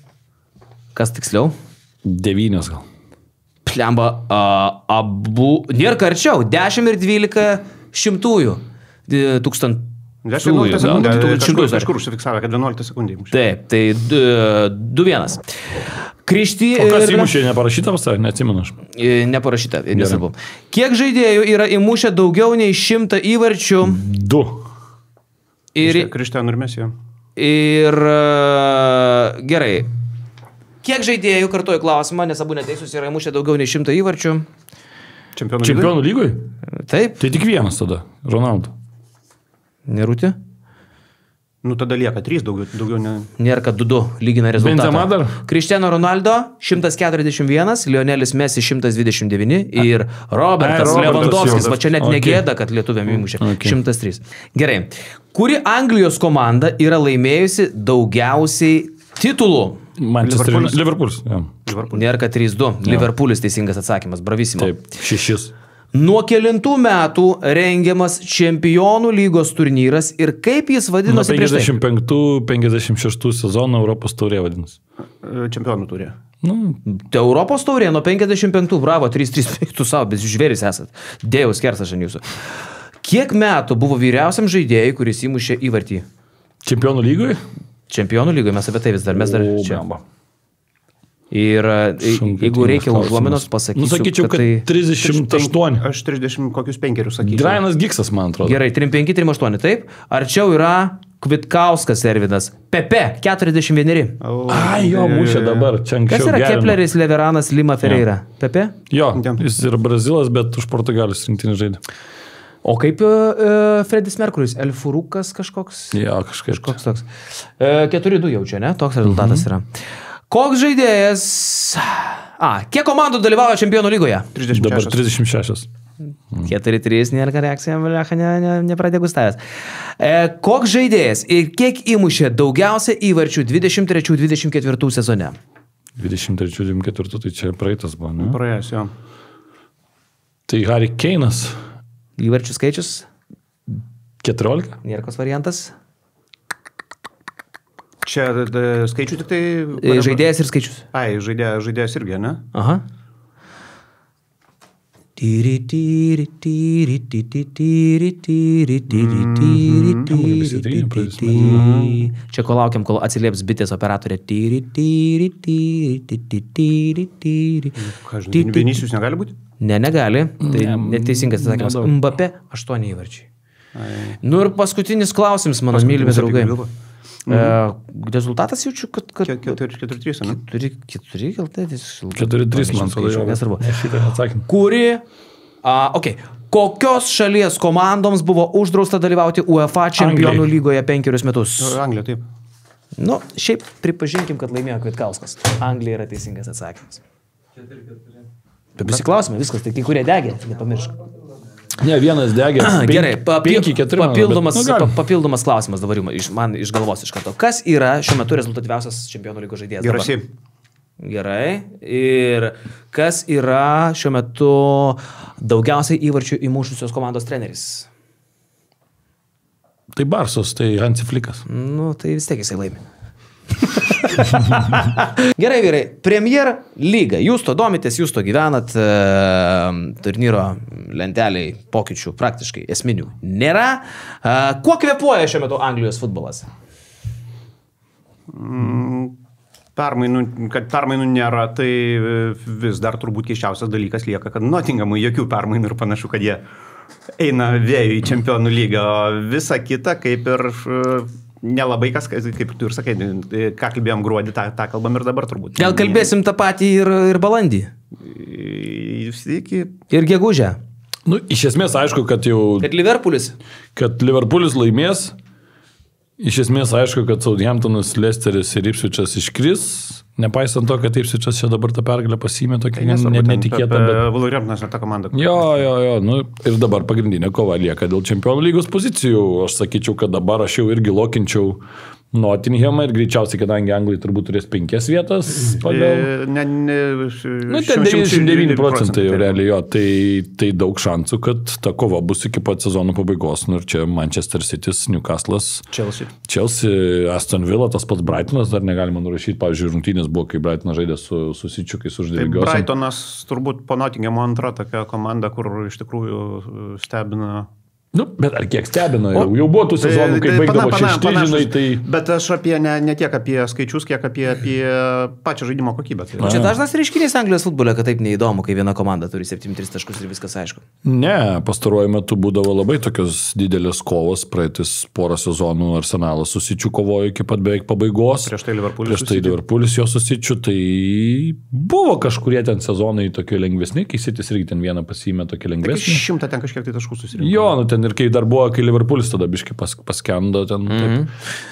Kas tiksliau? 9 gal. Plemba abu. Nėra karčiau. 10 ir 12 šimtųjų. 1000. 11 sekundžių. Kažkur užsifiksavę, kad 11 sekundį įmušė. Taip, tai 2-1. O kas įmušė, neparašyta pas tave? Neatsimenu aš. Neparašyta, nesvarbu. Kiek žaidėjų yra įmušę daugiau nei 100 įvarčių? 2. Krištianų ir Mesijo. Ir gerai. Kiek žaidėjų, kartuoju klausimą, nes abu neteisus, yra įmušę daugiau nei 100 įvarčių? Čempionų lygoj? Taip. Tai tik vienas tada, Ronaldo. Nerūti? Tada lieka 3, daugiau ne. Nėra, kad 2 lygina rezultatą. Benzema dar? Cristiano Ronaldo 141, Lionelis Messi 129 ir Robertas Lewandowskis. Va čia net negėda, kad lietuviam įmušė. 103. Gerai. Kuri Anglijos komanda yra laimėjusi daugiausiai titulų? Manchester Liverpoolis. Nėra, kad 3-2. Liverpoolis teisingas atsakymas. Bravissimo. Taip, 6. Nuo kelintų metų rengiamas Čempionų lygos turnyras ir kaip jis vadinosi prieš tai? 55-56 sezono Europos taurė vadinasi. Čempionų turė. Tai Europos taurė nuo 55, bravo, 3-3, tu savo, bet jūs žvėris esat. Dėjau skersą šiandien jūsų. Kiek metų buvo vyriausiam žaidėjai, kuris įmušė įvartį? Čempionų lygoje? Čempionų lygoje, mes apie tai vis dar, čia. Ir jeigu reikia užuominos pasakysiu, sakyčiau, kad 38. Aš 30 kokius 5 sakyčiau. Grainas Giksas, man atrodo. Gerai, 35, 38, taip. Arčiau yra Kvitkauskas Ervidas. Pepe, 41. Ai, jo, mušė dabar. Kas yra Kepleris, Leveranas, Lima Ferreira? Pepe? Jo, jis yra Brazilas, bet už Portugalijos rinktinį žaidė. O kaip Fredis Merkuris? Elfurukas kažkoks? Jo, kažkoks toks. 4-2 jaučia, ne? Toks rezultatas yra. Koks žaidėjas... kiek komandų dalyvauja Čempionų lygoje? 36. Dabar 36. 4-3, nėra reakcija, nepradegustavęs. Koks žaidėjas ir kiek įmušė daugiausia įvarčių 23-24 sezone? 23-24, tai čia praeitas buvo, ne? Praėjęs, jo. Tai Harry Kane'as. Įvarčių skaičius? 14. Nėra koks variantas? Čia skaičių tik tai... Žaidėjas ir skaičius. Ai, žaidėjas irgi, ne? Aha. Čia ko laukiam, kol atsilieps bitės operatorė. Vinicius negali būti? Ne, negali. Tai neteisingas atsakymas. Mbappé 8 įvarčiai. Nu ir paskutinis klausimas, mano mylimi draugai. Rezultatas jaučiu, kad... 4-3, ne? 4-3, man atrodo, jau. Nesvarbu. Šitą atsakymą. Kuri... Kokios šalies komandoms buvo uždrausta dalyvauti UEFA Čempionų lygoje 5 metus? Anglija, taip. Nu, šiaip pripažinkim, kad laimėjo Kvitkauskas. Anglija yra teisingas atsakymas. 4-4. Pasiklausime, viskas, tai kai kurie degė, nepamiršk. Ne, vienas degė. Gerai, 5-4. Papildomas klausimas dabar man iš galvos iš karto. Kas yra šiuo metu rezultatyviausias Čempionų lygos žaidėjas? Gerasi. Gerai. Ir kas yra šiuo metu daugiausiai įvarčių įmušusios komandos treneris? Tai Barsos, tai Hansi Flickas. Nu, tai vis tiek jisai laimi. Gerai, vyrai, Premier lyga. Jūs to domitės, jūs to gyvenat, turnyro lenteliai pokyčių praktiškai esminių nėra. Kuo kvėpuoja šiuo metu Anglijos futbolas? Kad permainų nėra, tai vis dar turbūt keisčiausias dalykas lieka, kad Nottinghamui jokių permainų ir panašu, kad jie eina vėjų į Čempionų lygą. Visa kita, kaip ir nelabai kas, kaip tu ir sakai, ką kalbėjom gruodį, tą kalbam ir dabar turbūt. Gal kalbėsim tą patį ir balandį? Ir gegužę? Nu, iš esmės, aišku, kad jau... Kad Liverpoolis laimės. Iš esmės, aišku, kad Southamptonas, Leicesteris ir Ipswichas iškris, nepaisant to, kad Ipswichas čia dabar tą pergalę pasiėmė tokia netikėta. Wolverhamptonas yra ta komanda. Jo, nu, ir dabar pagrindinė kova lieka dėl Čempionų lygos pozicijų. Aš sakyčiau, kad dabar aš jau irgi lokinčiau Nottinghamą ir greičiausiai, kadangi Anglai turbūt turės 5 vietas pagal... Nu, ten 99% jau realiai jo, tai daug šansų, kad ta kova bus iki pat sezono pabaigos. Nu, ir čia Manchester City's, Newcastle'as, Chelsea, Aston Villa, tas pats Brightonas, dar negalima nurašyti, pavyzdžiui, rungtynės buvo, kai Brightonas žaidė su City'u, kai sužaidė lygiosiom. Brightonas turbūt po Nottinghamo antra tokia komanda, kur iš tikrųjų stebina. Nu, bet ar kiek stebino, jau buvo tų sezonų, kai baigdavo 6, žinai, tai... Bet aš ne tiek apie skaičius, kiek apie pačią žaidimo kokybę. Tai. Čia dažnas reiškinys Anglijos futbole, kad taip neįdomu, kai viena komanda turi 7-3 taškus ir viskas aišku. Ne, pastaruoju metu būdavo labai tokios didelės kovos, praeitis porą sezonų Arsenalas su City'u kovojo iki pat beveik pabaigos. Prieš tai Liverpoolis jo su City'u, tai buvo kažkurie ten sezonai tokie lengvesni, kai City's irgi ten vieną pasiėmė tokie lengvesni. 100 ten kažkiek tai taškų susirinko. Jo, nu ten ir kai dar buvo, kai Liverpoolis tada biškai paskendo ten.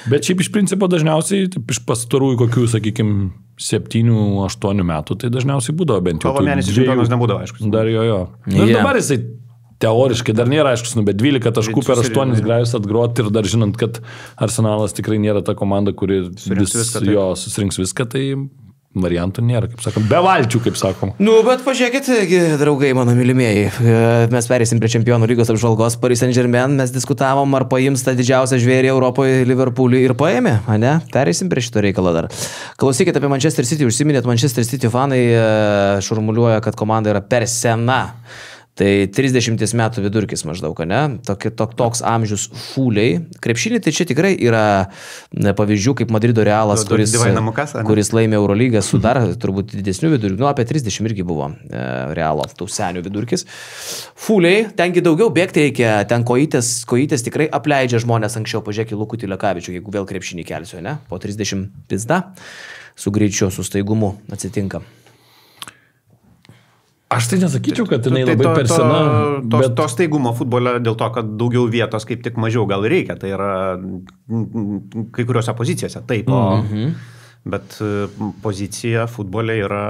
Bet šiaip iš principo dažniausiai, taip, iš pastarųjų kokių, sakykime, 7-8 metų, tai dažniausiai būdavo bent jau. Kovo mėnesį čempionas nebūdavo, aišku. Dar jo. Ir dabar jisai teoriškai dar nėra aiškus, bet 12 taškų per 8 grajus atgroti ir dar žinant, kad Arsenalas tikrai nėra ta komanda, kuri susirinks viską, tai variantų nėra, kaip sakom, be valčių, kaip sakom. Nu, bet pažiūrėkit, draugai, mano mylimieji, mes perėsim prie Čempionų lygos apžvalgos Paris Saint-Germain, mes diskutavom, ar paims tą didžiausią žvėrį Europoje Liverpoolį ir paėmė, ne? Perėsim prie šito reikalo dar. Klausykit apie Manchester City, užsiminėt, Manchester City fanai šurmuliuoja, kad komanda yra per sena. Tai 30 metų vidurkis maždaug, ne? Toks amžius fūliai. Krepšinį tai čia tikrai yra pavyzdžių, kaip Madrido Realas, kuris laimė Eurolygą su dar turbūt didesniu vidurkiu. Nu, apie 30 irgi buvo Realo tų senių vidurkis. Fūliai, tengi daugiau bėgti reikia, ten kojytės tikrai apleidžia žmonės anksčiau. Pažiūrėk į Lukutį Lekavičių, jeigu vėl krepšinį kelsiu, ne? Po 30 pizda su greičiu, su staigumu atsitinka. Aš tai nesakyčiau, kad jinai labai per sena. To staigumo futbole dėl to, kad daugiau vietos kaip tik mažiau gal reikia. Tai yra kai kuriuose pozicijose. Taip, bet pozicija futbole yra,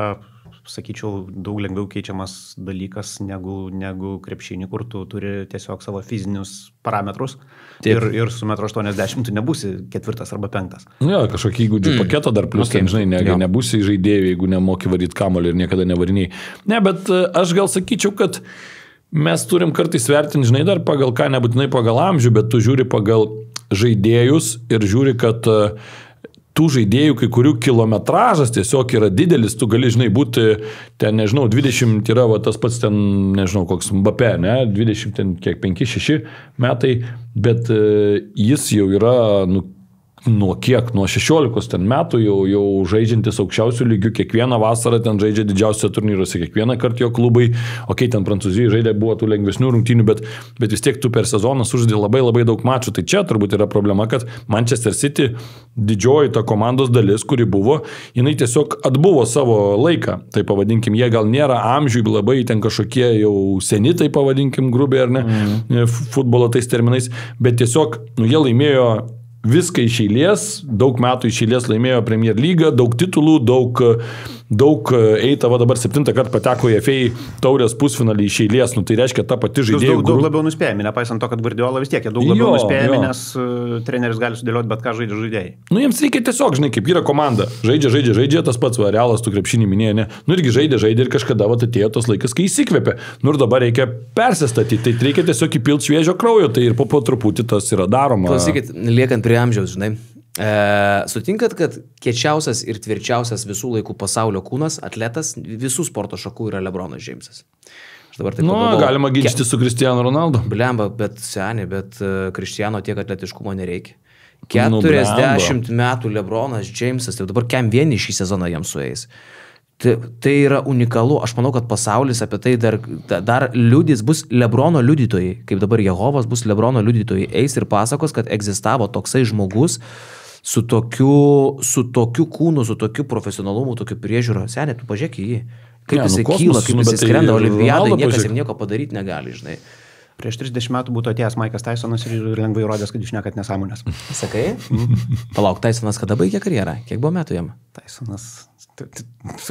sakyčiau, daug lengviau keičiamas dalykas negu krepšinį, kur tu turi tiesiog savo fizinius parametrus. Ir su 1,80 m tu nebūsi 4 arba 5. Jo, kažkokį įgūdžių paketą dar plus, ten, žinai, nebūsi žaidėjų, jeigu nemoki varyti kamuolį ir niekada nevariniai. Ne, bet aš gal sakyčiau, kad mes turim kartais vertinti, žinai, dar pagal ką, nebūtinai pagal amžių, bet tu žiūri pagal žaidėjus ir žiūri, kad tų žaidėjų, kai kurių kilometražas tiesiog yra didelis, tu gali, žinai, būti ten, nežinau, 20 yra va, tas pats ten, nežinau, koks Mbappé, ne, 20 ten kiek 5-6 metai, bet jis jau yra, nuo 16 ten metų jau žaidžiantis aukščiausių lygių, kiekvieną vasarą ten žaidžia didžiausiose turnyruose, kiekvieną kartą jo klubai, ten Prancūzijai žaidė, buvo tų lengvesnių rungtynių, bet vis tiek tu per sezoną sužaidė labai daug mačų, tai čia turbūt yra problema, kad Manchester City didžioji ta komandos dalis, kuri buvo, jinai tiesiog atbuvo savo laiką, tai pavadinkim, jie gal nėra amžiui labai ten kažkokie jau seni, tai pavadinkim grubiai ar ne, futbolo tais terminais, bet tiesiog, jie laimėjo viską iš eilės, daug metų iš eilės laimėjo Premier lygą, daug titulų, daug eitavo dabar 7 kartą pateko į FA taurės pusfinalį iš eilės, tai reiškia ta pati žaidėjų. Daug labiau nuspėjami, nepaisant to, kad Guardiola vis tiek, daug labiau nuspėjami, nes treneris gali sudėlioti bet ką žaidžia žaidėjai. Jiems reikia tiesiog, žinai, kaip yra komanda, žaidžia, tas pats Realas, tu krepšinį minėjai, ne, irgi žaidė ir kažkada atėjo tas laikas, kai įsikvėpė, ir dabar reikia persistatyti, tai reikia tiesiog įpilti šviežio kraujo, tai ir po truputį tas yra daroma. Klausykit, liekant prie amžiaus, žinai. Sutinkat, kad kiečiausias ir tvirčiausias visų laikų pasaulio kūnas, atletas visų sporto šakų yra LeBronas Jamesas. Galima ginčyti su Cristiano Ronaldo. Blemba, bet Cristiano tiek atletiškumo nereikia. 40 metų LeBronas Jamesas, tai dabar kem vieni šį sezoną jam sueis. Tai yra unikalu, aš manau, kad pasaulis apie tai dar liudys, bus Lebrono liudytojai, kaip dabar Jehovas bus Lebrono liudytojai, eis ir pasakos, kad egzistavo toksai žmogus su tokiu kūnu, su tokiu profesionalumu, tokiu priežiūro. Senė, tu pažiūrėk į jį. Kaip jisai kyla, kaip jisai skrenda olimpiadai, niekas ir nieko padaryti negali, žinai. Prieš 30 metų būtų atėjęs Maikas Tysonas ir lengvai rodęs, kad išnekat nesąmonės. Sakai? Palauk, Tysonas kada baigė karjerą? Kiek buvo metų jam? Tysonas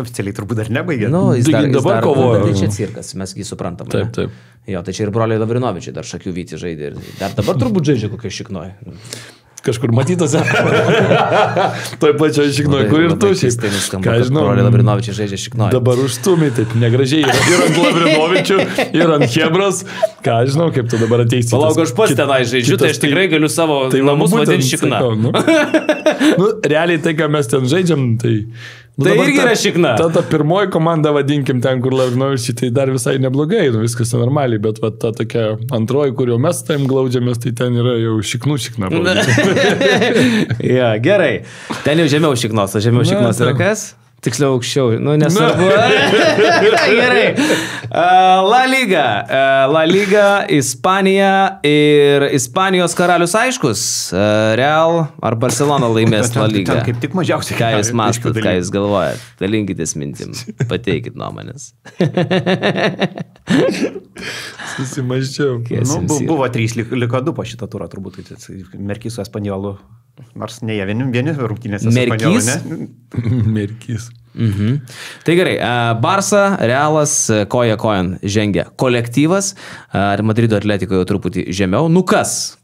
oficialiai turbūt dar nebaigė. Jis dabar kovoja. Tai čia cirkas, mes jį suprantam. Taip. Jo, tai čia ir broliai Lavrinovičiai dar šakių vyti žaidė. Dar dabar turbūt žaidžia kokia šiknoja. Kažkur matytose. Toj pačioj šiknoje, kur ir tu šiaip. Ką žinau, broliai Lavrinovičiai žaidžia šiknoja. Dabar užstumiai, taip negražiai. Ir ant Lavrinovičių, ir ant Hebros. Ką žinau, kaip tu dabar ateisi. Palauk, aš pats tenai žaidžiu, tai aš tikrai galiu savo namus vadinti šikna. Realiai tai, ką mes ten žaidžiam, tai... Tai irgi yra šikna. Ta pirmoji komanda, vadinkim, ten, kur Lavrinovičiai, tai dar visai neblogai, viskas normaliai, bet ta tokia antroji, kur jau mes tam glaudžiamės, tai ten yra jau šikna. Ja, gerai. Ten jau žemiau šiknos, o žemiau šiknos yra kas? Tiksliau aukščiau, nesvarbu. Gerai. La Liga, Ispanija ir Ispanijos karalius aiškus. Real ar Barcelona laimės La Liga? Ten kaip tik mažiausiai. Ką jūs mastat, ką jūs galvojat? Dalinkitės mintim, pateikit nuomonės. Susimaščiau. Buvo 3, liko 2 po šitą turą turbūt. Merkis su Espanjolu. Nors ne jie vieni rungtynėse su Espanjolu, ne? Merkis. Tai gerai, Barsa, Realas, koja kojan žengia kolektyvas, Madrido Atletiko jau truputį žemiau. Nu kas?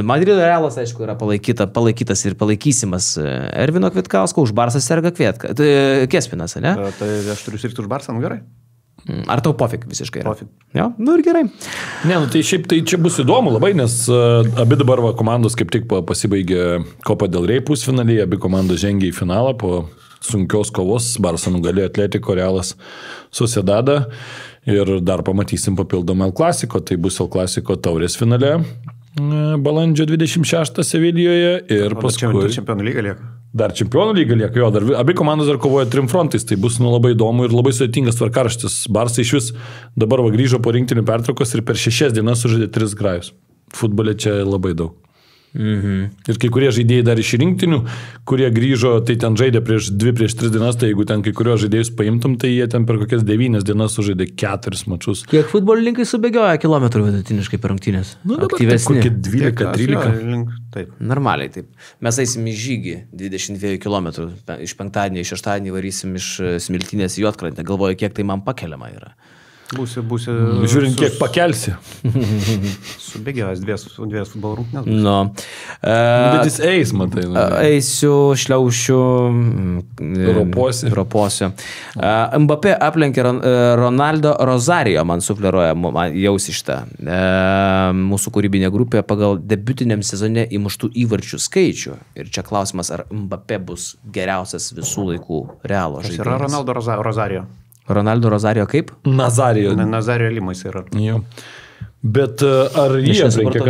Madrido Realas, aišku, yra palaikytas ir palaikysimas Ervino Kvitkausko, už Barsą serga Kespinas, ne? Tai aš turiu sirgti už Barsą, nu gerai. Ar tau pofik visiškai yra? Pofik. Jo, nu ir gerai. Ne, nu tai šiaip tai čia bus įdomu labai, nes abi dabar komandos kaip tik pasibaigė Copa del Rey pusfinalį, abi komandos žengė į finalą po sunkios kovos, Barsa nugalėjo Atletiko, Realas Sociedadą ir dar pamatysim papildomą El Clasico, tai bus El Clasico taurės finale balandžio 26 Sevilijoje ir paskui... Čempionų lyga lieka. Dar Čempionų lyga lieka, jo, abi komandos dar kovoja 3 frontais, tai bus labai įdomu ir labai sudėtingas tvarkaraštis. Barsa iš vis dabar grįžo po rinktinių pertraukos ir per 6 dienas sužaidė 3 grajus. Futbole čia labai daug. Ir kai kurie žaidėjai dar iš rinktinių, kurie grįžo, tai ten žaidė prieš 2-3 dienas, tai jeigu ten kai kurios žaidėjus paimtum, tai jie ten per kokias 9 dienas sužaidė 4 mačus. Kiek futbolininkai subėgioja kilometrų vidutiniškai per rungtynės? Nu, aktyvesni. Kokie 12-13. Taip. Normaliai taip. Mes eisim į žygį 22 km. Iš penktadienį, iš šeštadienį varysim iš Smiltynės į Juodkrantę. Galvoju, kiek tai man pakeliama yra. Būsi žiūrint, kiek pakelsi. Subėgiojęs dvies futbolo rungtynės. No. Bet jis eis, matai. Eisiu, šliaušiu, roposiu. Mbappé aplenkė Ronaldo Rosario, man sufleruoja, jausi šitą. Mūsų kūrybinė grupė pagal debiutiniam sezone įmuštų įvarčių skaičių. Ir čia klausimas, ar Mbappé bus geriausias visų laikų Realo žaidėjas. Kas yra Ronaldo Rosario? Ronaldo Rosario kaip? Nazario Limais yra. Jo. Bet ar jie aplenkė,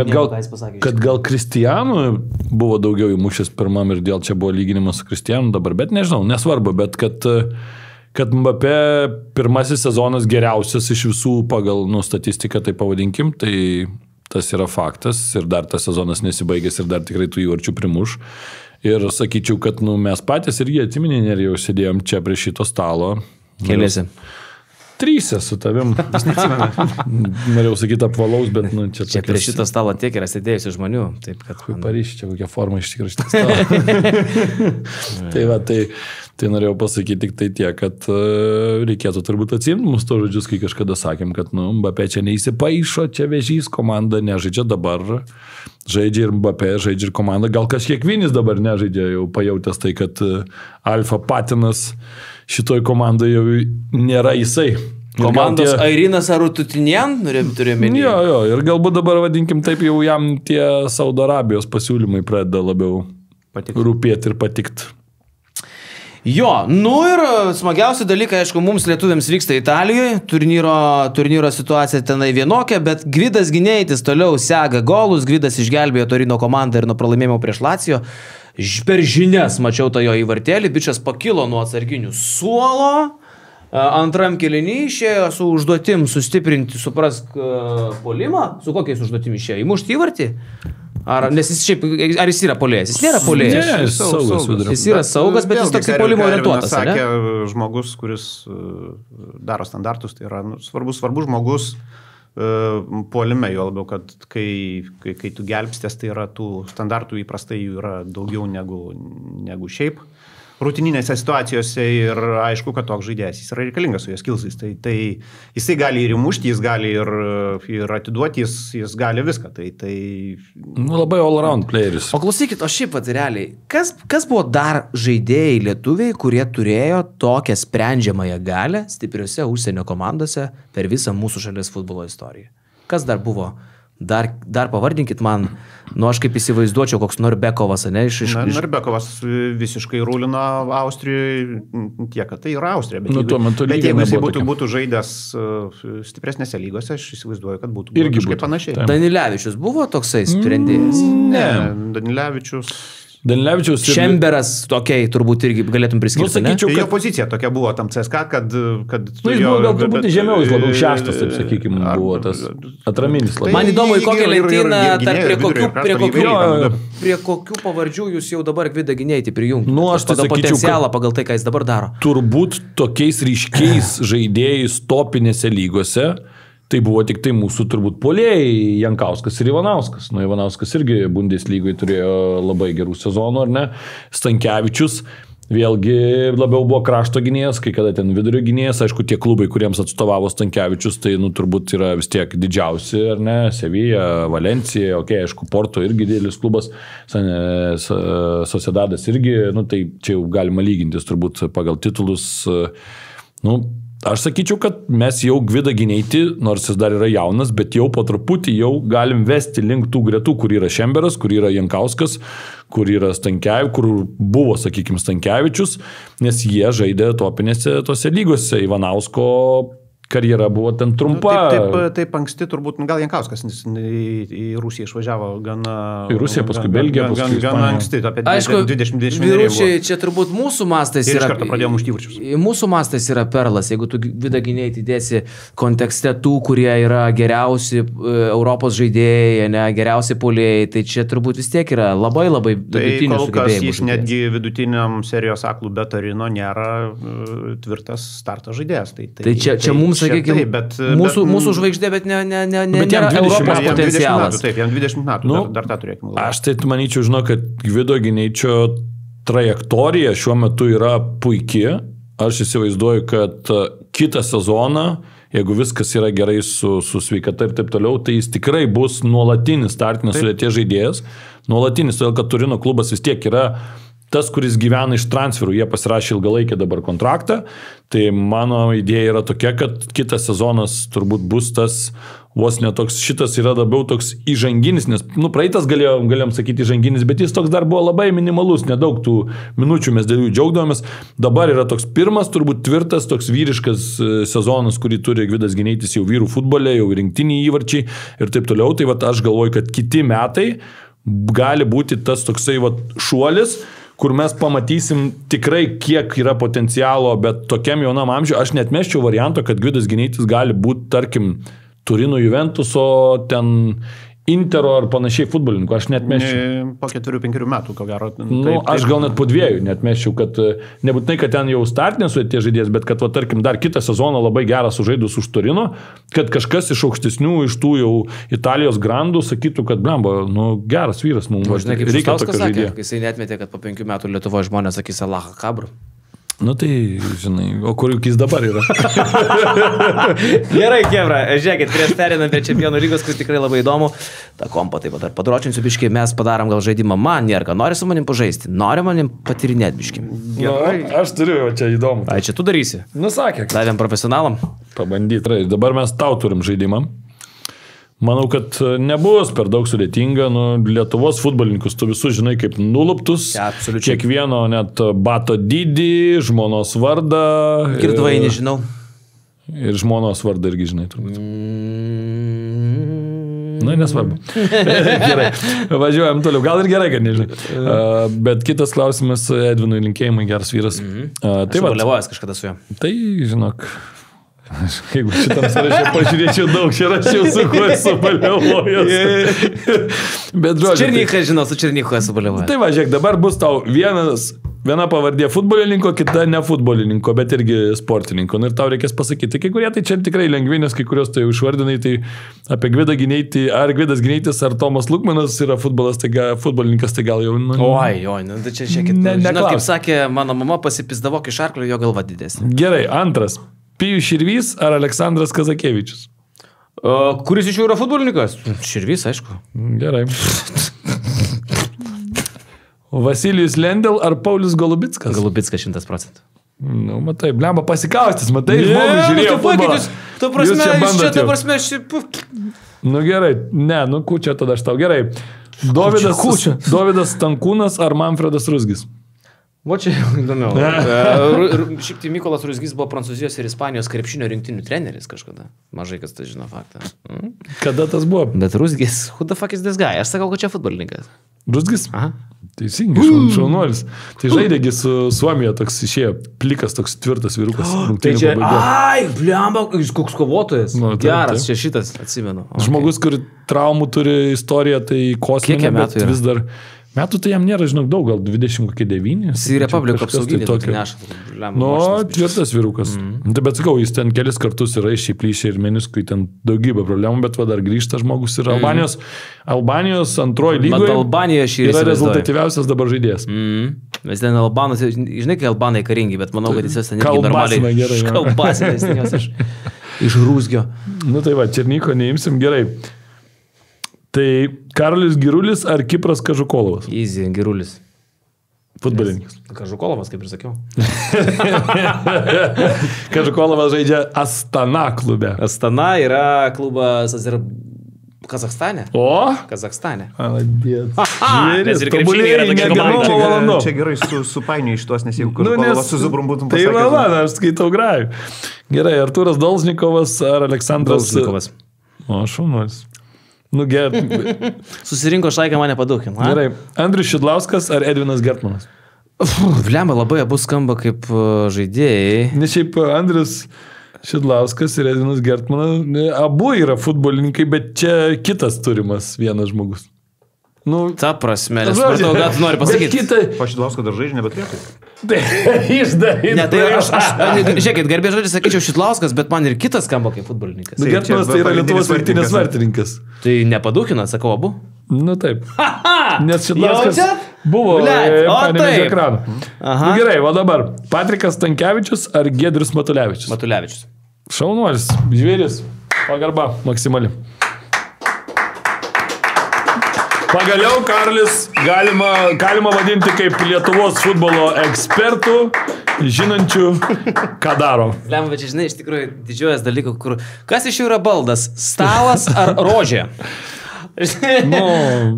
kad gal Kristianu buvo daugiau įmušęs pirmam ir dėl čia buvo lyginimas su Kristianu dabar, bet nežinau, nesvarbu, bet kad Mbappé pirmasis sezonas geriausias iš visų pagal statistiką, tai pavadinkim, tai tas yra faktas ir dar tas sezonas nesibaigęs ir dar tikrai tų įvarčių primuš. Ir sakyčiau, kad mes patys irgi atsiminė, ir jau sėdėjom čia prie šito stalo. Keliasi. 3 su tavim. Aš neatsimenu. Norėjau sakyti apvalaus, bet čia prie šito stalo tiek yra sėdėjusių žmonių. Taip, kad... Paryš, čia kokia forma iš tikrųjų šitą stalą. Tai norėjau pasakyti tik tai tiek, kad reikėtų turbūt atsimti mūsų to žodžius, kai kažkada sakėm, kad Mbappé čia neįsipaišo, čia vežys, komanda nežaidžia dabar. Žaidžia ir Mbappé, žaidžia ir komanda. Gal kažkiek Vinis dabar nežaidžia, jau pajautęs tai, kad Alfa Patinas šitoj komandai jau nėra jisai. Komandos Airinas Arututinien, turėjome. Jo, ir galbūt dabar, vadinkim taip, jau jam tie Saudo Arabijos pasiūlymai pradeda labiau rūpėti ir patikti. Jo, ir smagiausi dalykai, aišku, mums lietuviams vyksta Italijoje, turnyro situacija tenai vienokia, bet Gvidas Gineitis toliau sega golus, Gvidas išgelbėjo Torino komandą ir nuo pralaimėjimo prieš Lazio. Per žinias mačiau tą jo įvartėlį, bičias pakilo nuo atsarginių suolo, antram kėlinį išėjo su užduotim sustiprinti, suprask, puolimą, su kokiais užduotim išėjo, įmušti įvartį? Ar jis yra puolėjas? Jis nėra puolėjas. Ne, jis saugas. Jis yra saugas, bet jis toks į puolimo orientuotas. Sakė žmogus, kuris daro standartus, tai yra svarbus žmogus puolime, jo labiau, kad kai tu gelbstės, tai yra tų standartų įprastai jų yra daugiau negu šiaip rutininėse situacijose ir aišku, kad toks žaidėjas jis yra reikalingas su jo skilsais. Tai jisai gali ir įmušti, jis gali ir atiduoti, jis gali viską. Labai all-around playeris. O klausykit, o šiaip pat realiai, kas buvo dar žaidėjai lietuviai, kurie turėjo tokią sprendžiamąją galę stipriuose užsienio komandose per visą mūsų šalies futbolo istoriją? Kas dar buvo? Dar pavardinkit man, aš kaip įsivaizduočiau, koks Norbekovas, ne? Norbekovas visiškai rūlino Austrijoje, tiek, kad tai yra Austrija, bet jeigu jisai būtų žaidęs stipresnėse lygose, aš įsivaizduoju, kad būtų kažkaip panašiai. Danilevičius buvo toksai sprendėjas? Ne, Danilevičius Šemberas tokiai turbūt irgi galėtum priskirti, ne? Jo pozicija tokia buvo tam CSKA, kad jis buvo gal truputį žemiau, jis labiau šeštas, taip sakykime, buvo tas atraminis. Man įdomu, į kokią lentyną, prie kokių pavardžių jūs jau dabar Gvidą Gineitį prijungti. Aš tai sakyčiau, potencialą pagal tai, ką jis dabar daro. Turbūt tokiais ryškiais žaidėjais topinėse lygose tai buvo tik tai mūsų turbūt puolėjai Jankauskas ir Ivanauskas. Ivanauskas irgi Bundeslygoje turėjo labai gerų sezonų, ar ne? Stankevičius vėlgi labiau buvo krašto gynėjas, kai kada ten vidurio gynėjas, aišku, tie klubai, kuriems atstovavo Stankevičius, tai turbūt yra vis tiek didžiausi, ar ne, Sevilla, Valencija, aišku, Porto irgi didelis klubas, Sociedadas irgi, tai čia jau galima lygintis turbūt pagal titulus, aš sakyčiau, kad mes jau Gvidą Gineitį, nors jis dar yra jaunas, bet jau po truputį jau galim vesti link tų gretų, kur yra Šemberas, kur yra Jankauskas, kur yra kur buvo, sakykime, Stankevičius, nes jie žaidė topinėse tose lygose. Ivanausko karjera buvo ten trumpa. Taip anksti turbūt, gal Jankauskas į Rusiją išvažiavo gana... Į Rusiją, paskui Belgiją, paskui Ispaniją. Gana anksti, apie 20-20 vyručiai, čia turbūt mūsų mastas yra... Ir iš karto pradėjo mušti įvarčius. Mūsų mastas yra perlas, jeigu tu Gvidą Gineitį dėsi kontekste tų, kurie yra geriausi Europos žaidėjai, geriausi puolėjai, tai čia turbūt vis tiek yra labai vidutinių sugebėjimų. Tai kol kas jis netgi vidutiniam serijos A klube Torino nėra tvirtas starto žaidėjas. Tai čia mums sakykime, mūsų žvaigždė, bet nėra Europos potencialas. Taip, jam 20 metų, dar tą turėkime. Aš tai manyčiau, kad Gvido Gineičio trajektorija šiuo metu yra puikia. Aš įsivaizduoju, kad kitą sezoną, jeigu viskas yra gerai su sveikata ir taip toliau, tai jis tikrai bus nuolatinis startinės sudėties žaidėjas. Nuolatinis, todėl kad Turino klubas vis tiek yra tas, kuris gyvena iš transferų, jie pasirašė ilgalaikę dabar kontraktą, tai mano idėja yra tokia, kad kitas sezonas turbūt bus tas vos netoks, šitas yra labiau toks įžanginis, nes, praeitas galėjom sakyti įžanginis, bet jis toks dar buvo labai minimalus, nedaug tų minučių mes dėl jų džiaugdavomės, dabar yra toks pirmas, turbūt tvirtas, toks vyriškas sezonas, kurį turi Gvidas Gineitis jau vyrų futbole, jau rinktiniai įvarčiai ir taip toliau, tai aš galvoju, kad kiti metai gali būti tas toksai šuolis, kur mes pamatysim tikrai, kiek yra potencialo, bet tokiam jaunam amžiui aš neatmesčiau varianto, kad Gvidas Gineitis gali būti, tarkim, Turino Juventuso, ten Intero ar panašiai futbolininkų, aš neatmesčiau. Po 4-5 metų, ko gero. Aš gal net po 2 neatmesčiau, kad nebūtinai, kad ten jau startinės sudėties žaidėjas, bet kad, tarkim, dar kitą sezoną labai gerą sužaidus už Turino, kad kažkas iš aukštesnių, iš tų jau Italijos grandų sakytų, kad blemba, geras vyras mums. Žinai, kaip Šustauskas sakė, kai jisai neatmetė, kad po 5 metų Lietuvoje žmonės sakys Alachą Kabru. Tai, žinai, o kur jis dabar yra? Gerai, Kebra, žiūrėkit, prieš perinant prie Čempionų lygos, kur tikrai labai įdomu, tą kompą taip pat padročinsiu biškai, mes padarom gal žaidimą man, Nierka, nori su manim pažaisti, nori manim patirinėti biškai. Gerai, aš turiu, čia įdomu. Ai, čia tu darysi? Sakė. Davėm profesionalam? Pabandyti, dabar mes tau turim žaidimą. Manau, kad nebus per daug sudėtinga, Lietuvos futbolininkus tu visus žinai kaip nuluptus, kiekvieno net bato dydį, žmonos vardą. Girdvai nežinau. Ir žmonos vardą irgi žinai turbūt. Nesvarbu. Gerai, važiuojam toliau. Gal ir gerai, kad nežinai. Bet kitas klausimas, Edvinui linkėjimai, geras vyras. Aš baliavojęs kažkada su juo. Tai, žinok... Jeigu šitam sąraše pažiūrėčiau daug, čia rašiau, su kuo esu baliavojęs. Bet žodžiu. Su Černychu esu baliavojęs. Tai važiuok, dabar bus tau viena pavardė futbolininko, kita ne futbolininko, bet irgi sportininko. Ir tau reikės pasakyti, kai kurie tai čia tikrai lengvi, nes kai kurios tai jau išvardinai, tai apie Gvidą Gineitį, ar Gvidas Gineitis, ar Tomas Lukmanas yra futbolininkas, tai gal jau... Tai čia šiekit. Žinot, kaip sakė, mano mama pasipizdavo iš arklio, jo galva didesnė. Gerai, antras. Pijus Širvys ar Aleksandras Kazakevičius? Kuris iš jų yra futbolininkas? Širvys, aišku. Gerai. Vasilijus Lendel ar Paulius Golubickas? Golubickas 100%. Matai, blemba pasikaustis, matai, žmogus žiūrėjo futbolą. Tu prasme, gerai, kur čia tada aš tau? Gerai. Dovydas Stankūnas ar Manfredas Ruzgis? Va čia įdomiau. Šiaip tai Mykolas Ruzgis buvo Prancūzijos ir Ispanijos krepšinio rinktinių treneris kažkada. Mažai kas tai žino faktą. Kada tas buvo? Bet Ruzgis, who the fuck is this guy? Aš sakau, kad čia futbolininkas. Ruzgis? Aha. Teisingai, šaunuolis. Tai žaidėgi su Suomija toks išėjo, plikas toks tvirtas vyrukas. Tai čia, blemba, koks kovotojas. Geras, čia šitas, atsimenu. Žmogus, kur traumų turi istoriją, tai kosminė, bet vis dar... Metų tai jam nėra, žinok, daug, gal 29. Jis į Republiką apsauginį neša. Tvirtas vyrukas. Bet sakau, jis ten kelis kartus yra išiplyšę ir meniskui ten daugybę problemų, bet dar grįžta žmogus ir Albanijos antroji lygoje yra rezultatyviausias dabar žaidėjas. Mes ten albanus, žinai, kai albanai karingi, bet manau, kad jis ten irgi normaliai. Gerai. Kalbasinės, ten jos iš rūsgio. Nu tai va, Černyko neimsim gerai. Tai Karolis Girulis ar Kipras Kažukolovas? Easy, Girulis. Futbolininkas. Kažukolovas, kaip ir sakiau. Kažukolovas žaidžia Astana klube. Astana yra klubas Kazakstane. O? Kazakstane. Adės. Nes ir krepšiniai yra tokia komanda. Čia gerai supainioji iš tuos, nes jeigu Kažukolovas su Zubrum būtum pasakęs. pasakęs. Tai va, aš skaitau grajų. Gerai, Artūras Dolžnikovas ar Aleksandras Dolžnikovas. O, šaunuolis. Nu, gerai. Susirinko šaiką mane padūkim. Gerai. Andrius Šidlauskas ar Edvinas Gertmanas? Vlemba, labai abu skamba kaip žaidėjai. Nes šiaip Andrius Šidlauskas ir Edvinas Gertmanas, abu yra futbolininkai, bet čia kitas turimas vienas žmogus. Nu, Ta prasme, nesupratau, ką tu nori pasakyti. Po Šidlausko dar žaidžia nebeturėtų. Išdavė. Ne, tai žiūrėkit, garbė žodžiai sakyčiau Šidlauskas, bet man ir kitas skamba kaip futbolininkas. Nu, Gertmanas tai yra Lietuvos rinktinės vartininkas. Tai nepadūkina, sakau abu. Nu taip. Nes Šidlauskas buvo Panevėžio ekrano. Nu, gerai, o dabar Patrikas Stankevičius ar Giedrius Matulevičius? Matulevičius. Šaunuolis, žvėris, pagarba maksimali. Pagaliau Karolis galima vadinti kaip Lietuvos futbolo ekspertų, žinančių, ką daro. Lemba, bet čia, žinai, iš tikrųjų didžiuojas dalykų, kur... Kas iš jų yra baldas? Stalas ar rožė? Nu,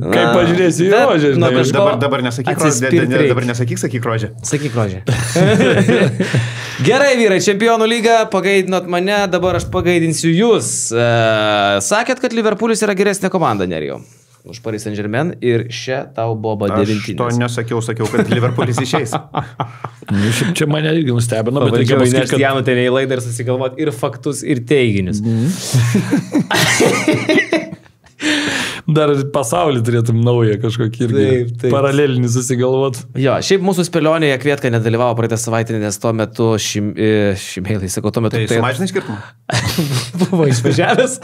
kaip pažiūrėsi į rožę, žinai. Dabar nesakyk rožė. Dabar nesakyk, sakyk rožė. Sakyk rožė. Gerai, vyrai, Čempionų lyga, pagaidinot mane, dabar aš pagaidinsiu jūs. Sakėt, kad Liverpoolis yra geresnė komanda, Nerijau. Už Paris Saint-Germain ir čia tau Boba 9. Aš to nesakiau, sakiau, kad Liverpoolis išeis. Čia mane irgi nustebino, bet reikia pasakyti, kad Janutė į laidą ir susigalvoti ir faktus, ir teiginius. Dar pasaulį turėtum naują kažkokį irgi taip. Paralelinį susigalvot. Jo, šiaip mūsų spėlionėje Kvietka nedalyvavo praeitą savaitę, nes tuo metu šimėlai, sakau, tuo metu... Tai sumažinai skirtumą? Buvo išvažiavęs.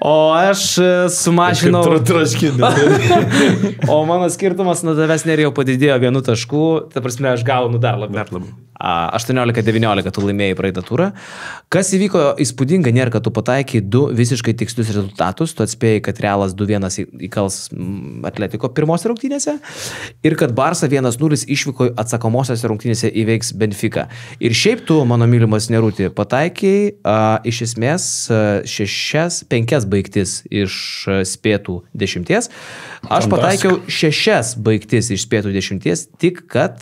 O aš sumažinau... O mano skirtumas nuo tavęs Nerijau padidėjo 1 tašku, ta prasme aš gaunu dar labiau. 18-19 tu laimėjai praeitą turą. Kas įvyko įspūdinga, nėra, kad tu pataikai 2 visiškai tikslius rezultatus, tu atspėjai, kad Realas 2-1 įkals Atletiko pirmos rungtynėse ir kad Barsa 1-0 išvyko atsakomosios rungtynėse įveiks Benfica. Ir šiaip tu, mano mylimas Nerūti, pataikai iš esmės 5 baigtis iš spėtų 10. Aš pataikiau 6 baigtis iš spėtų 10, tik kad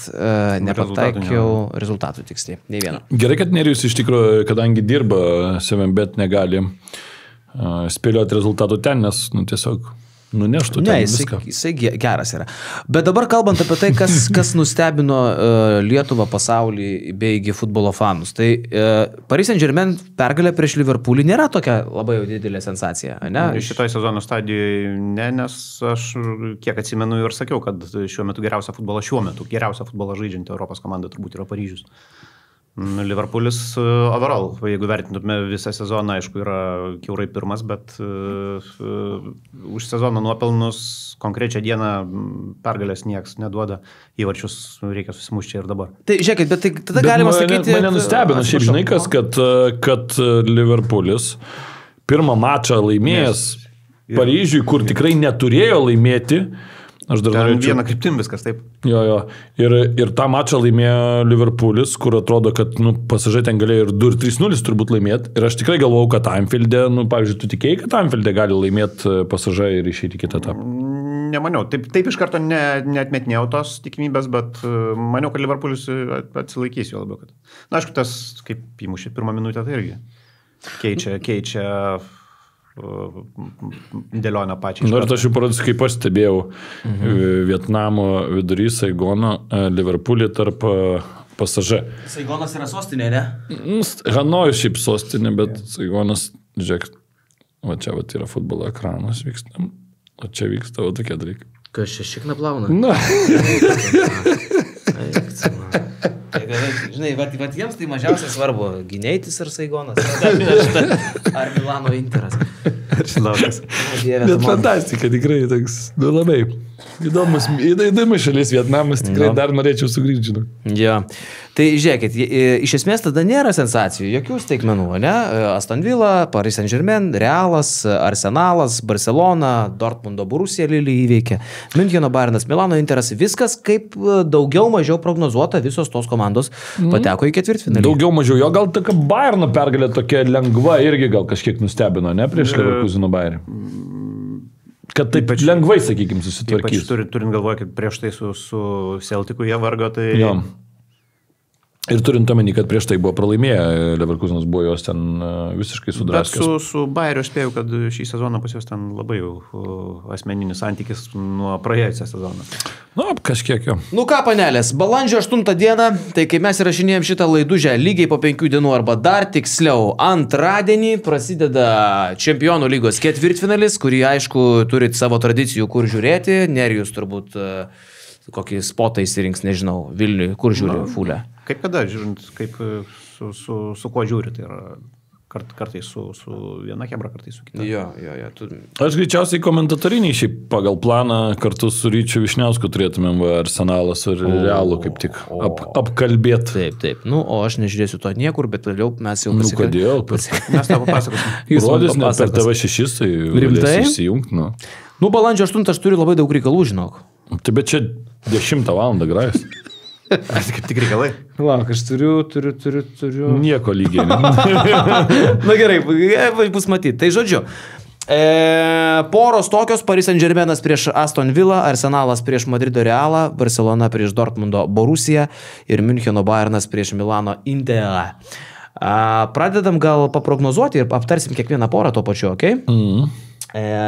nepataikiau rezultatų tiksliai. Nei vieno. Gerai, kad Nerijus iš tikrųjų, kadangi dirba savim, bet negali spėlioti rezultatų ten, nes tiesiog nuneštų ten viską. Jisai geras yra. Bet dabar kalbant apie tai, kas nustebino Lietuvą, pasaulį beigi futbolo fanus, tai Paris Saint-Germain pergalė prieš Liverpoolį nėra tokia labai didelė sensacija, ne? Šitoj sezono stadijoje ne, nes aš kiek atsimenu ir sakiau, kad šiuo metu geriausia futbolą žaidžianti Europos komanda turbūt yra Paryžius. Liverpoolis overall, jeigu vertintume visą sezoną, aišku, yra kiaurai pirmas, bet už sezono nuopelnus konkrečią dieną pergalės nieks neduoda, įvarčius reikia susimušti ir dabar. Tai žiūrėkit, bet tai tada galima sakyti... Mane nustebino šiaip, žinai kas, kad Liverpoolis pirmą mačą laimėjęs Paryžiui, kur tikrai neturėjo laimėti, aš dar norėčiau... Vieną kryptim viskas, taip. Jo. Ir tą mačą laimėjo Liverpoolis, kur atrodo, kad pasažai ten galėjo ir 2 ir 3-0 turbūt laimėti. Ir aš tikrai galvojau, kad Anfield'e, pavyzdžiui, tu tikėjai, kad Anfield'e gali laimėti pasažai ir išeiti kitą etapą? Nemaniau. Taip iš karto neatmetinėjau tos tikimybės, bet maniau, kad Liverpoolis atsilaikys jo labiau. Na, aišku, tas, kaip įmušė pirmą minutę, tai irgi keičia dėlionę pačią. Noriu aš jau parodysiu, kaip aš stebėjau Vietnamo vidury Saigono Liverpoolį tarp pasažė. Saigonas yra sostinė, ne? Hanojus šiaip sostinė, bet Saigonas, žiūrėk, va čia yra futbolo ekranas vyksta, o čia vyksta va tokie dalykai. Kas čia šikna plauna? Na. žinai, vat jiems tai mažiausiai svarbu, Gineitis ar Saigonas, ar Milano Interas. Bet fantastika, tikrai toks, labai įdomus šalis Vietnamas, tikrai dar norėčiau sugrįžti, žinau. Jo. Tai žiūrėkit, iš esmės tada nėra sensacijų, jokių staigmenų, ne? Aston Villa, Paris Saint-Germain, Realas, Arsenalas, Barcelona, Dortmundo Borussia Lille įveikė, Müncheno Bayernas, Milano Interas, viskas kaip daugiau mažiau prognozuota, visos tos komandos pateko į ketvirtfinalį. Daugiau mažiau, jo gal tokia Bayerno pergalė tokia lengva irgi gal kažkiek nustebino, ne, prieš Leverkuseno Bayerį. Kad taip lengvai, sakykime, susitvarkys. Turint galvoje, kad prieš tai su Celticu jie vargo, tai... Jo. Ir turint omeny, kad prieš tai buvo pralaimėję, Leverkusenas buvo jos ten visiškai sudraskęs. Bet su Bayeriu spėjau, kad šį sezoną pas juos ten labai asmeninis santykis nuo praėjusio sezono. Nu, kažkiek jo. Nu ką, panelės, balandžio 8 dieną, tai kai mes įrašinėjom šitą laidužę lygiai po 5 dienų arba dar tiksliau antradienį prasideda Čempionų lygos ketvirtfinalis, kurį aišku turit savo tradicijų, kur žiūrėti. Nerijus turbūt kokį spotą įsirinks, nežinau, Vilniui, kur žiūri Fulę. Kaip kada, žiūrint, kaip su kuo žiūri, tai yra kartais su viena hebra, kartais su kita. Jo. Aš greičiausiai komentatoriniai šiaip pagal planą kartu su Ryčiu Višniausku turėtumėm Arsenalas ir Realų kaip tik apkalbėti. Taip. Nu, o aš nežiūrėsiu to niekur, bet vėliau mes jau kodėl? Mes tavo pasakosim. Rodys net per TV6, tai galės įsijungti. Nu, balandžio 8 aš turiu labai daug reikalų, žinok. Tai bet čia 10 valandą grajus. Ar kaip tik reikalai? Lauk, aš turiu. Nieko lygiai. Na gerai, bus matyti. Tai žodžiu, poros tokios: Paris Saint-Germainas prieš Aston Villa, Arsenalas prieš Madrido Realą, Barcelona prieš Dortmundo Borussia ir Müncheno Bayernas prieš Milano Interą. Pradedam gal paprognozuoti ir aptarsim kiekvieną porą to pačiu, okei?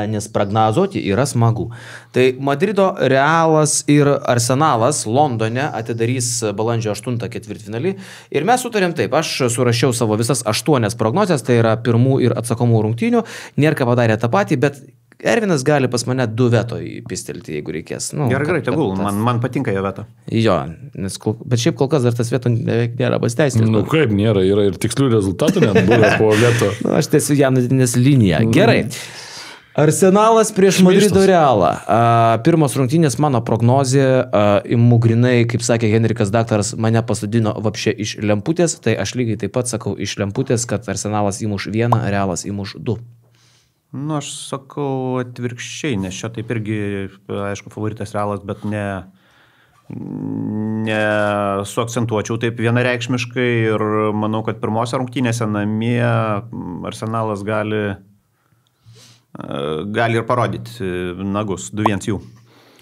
Nes prognozuoti yra smagu. Tai Madrido Realas ir Arsenalas Londone atidarys balandžio 8 ketvirtfinalį ir mes sutarėm taip, aš surašiau savo visas 8 prognozes, tai yra pirmų ir atsakomų rungtynių, Nierka padarė tą patį, bet Ervinas gali pas mane 2 veto įpistelti, jeigu reikės. Nu, gerai, tegul, man patinka jo veto. Jo, bet šiaip kol kas dar tas veto beveik nėra pasiteisinęs. Nu kaip nėra, yra ir tikslių rezultatų net buvę po veto. Nu, aš tiesiu Janudinės liniją. Gerai. Arsenalas prieš Madrido Realą. Pirmos rungtynės mano prognozė, imu grinai, kaip sakė Henrikas daktaras, mane pasodino vapšė iš lemputės, tai aš lygiai taip pat sakau iš lemputės, kad Arsenalas įmuš 1, Realas įmuš 2. Nu, aš sakau atvirkščiai, nes čia taip irgi, aišku, favoritas Realas, bet ne suakcentuočiau taip vienareikšmiškai ir manau, kad pirmose rungtynėse namie Arsenalas gali ir parodyti nagus, 2-1 jų.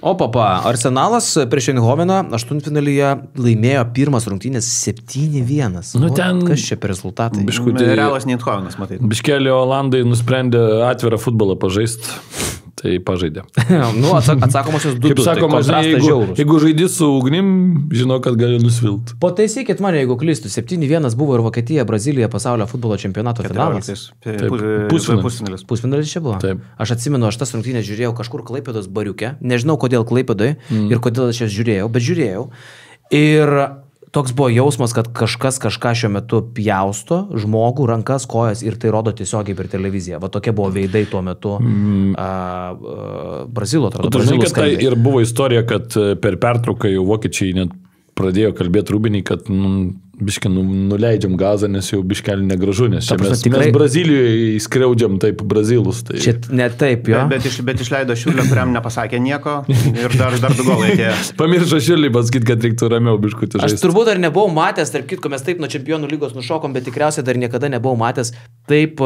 O Arsenalas prieš Eindhoveną aštuntfinalyje laimėjo pirmas rungtynės 7-1. Nu, ten kas čia per rezultatai? Realas ne Eindhovenas, matai. Biškelį Olandai nusprendė atvirą futbolą pažaisti. Tai pažaidė. Nu, atsakomosios 2. Kaip sakoma, jeigu žaidži su ugnim, žinau, kad gali nusvilti. Pataisykit mane, jeigu klystu. 7-1 buvo ir Vokietija, Brazilija pasaulio futbolo čempionato finalas. Pusfinalis čia buvo. Taip. Aš atsimenu, aš tas rungtynės žiūrėjau kažkur Klaipėdos bariuke. Nežinau, kodėl Klaipėdoje ir kodėl aš jas žiūrėjau, bet žiūrėjau. Ir toks buvo jausmas, kad kažkas kažką šiuo metu pjausto žmogų, rankas, kojas ir tai rodo tiesiogiai per televiziją. Va tokie buvo veidai tuo metu Brazilo, atrodo. Dažnai, kad tai ir buvo istorija, kad per pertrauką jau vokiečiai net pradėjo kalbėti Rūbinį, kad biškį nuleidžiam gazą, nes jau biškelį negražu, nes mes Brazilijoje įskriaudžiam taip brazilus. Tai... Čia ne taip, jo. Bet išleido Šiurlę, kuriam nepasakė nieko ir dar 2 golai atėjo. Pamiršo Šiurlį pasakyti, kad reiktų ramiau biškutį žaisti. Aš turbūt dar nebuvau matęs, tarp kitko mes taip nuo Čempionų lygos nušokom, bet tikriausiai dar niekada nebuvau matęs taip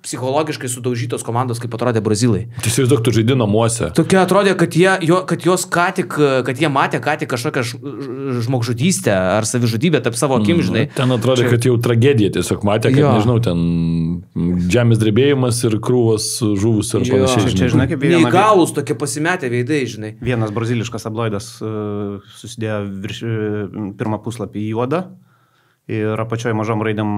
psichologiškai sudaužytos komandos, kaip atrodė brazilai. Tiesiog tu žaidži namuose. Tokia atrodė, kad jie matė ką tik kažkokią žmogžudystę ar savižudybę tarp savo akim, žinai. Ten atrodė, kad jau tragedija tiesiog matė, kad, nežinau, ten žemės drebėjimas ir krūvos žuvus ir panašiai. Čia, žinai, kaip neįgalus tokie pasimetę veidai, žinai. Vienas braziliškas abloidas susidėjo pirmą puslapį į juodą ir apačioje mažom raidėm,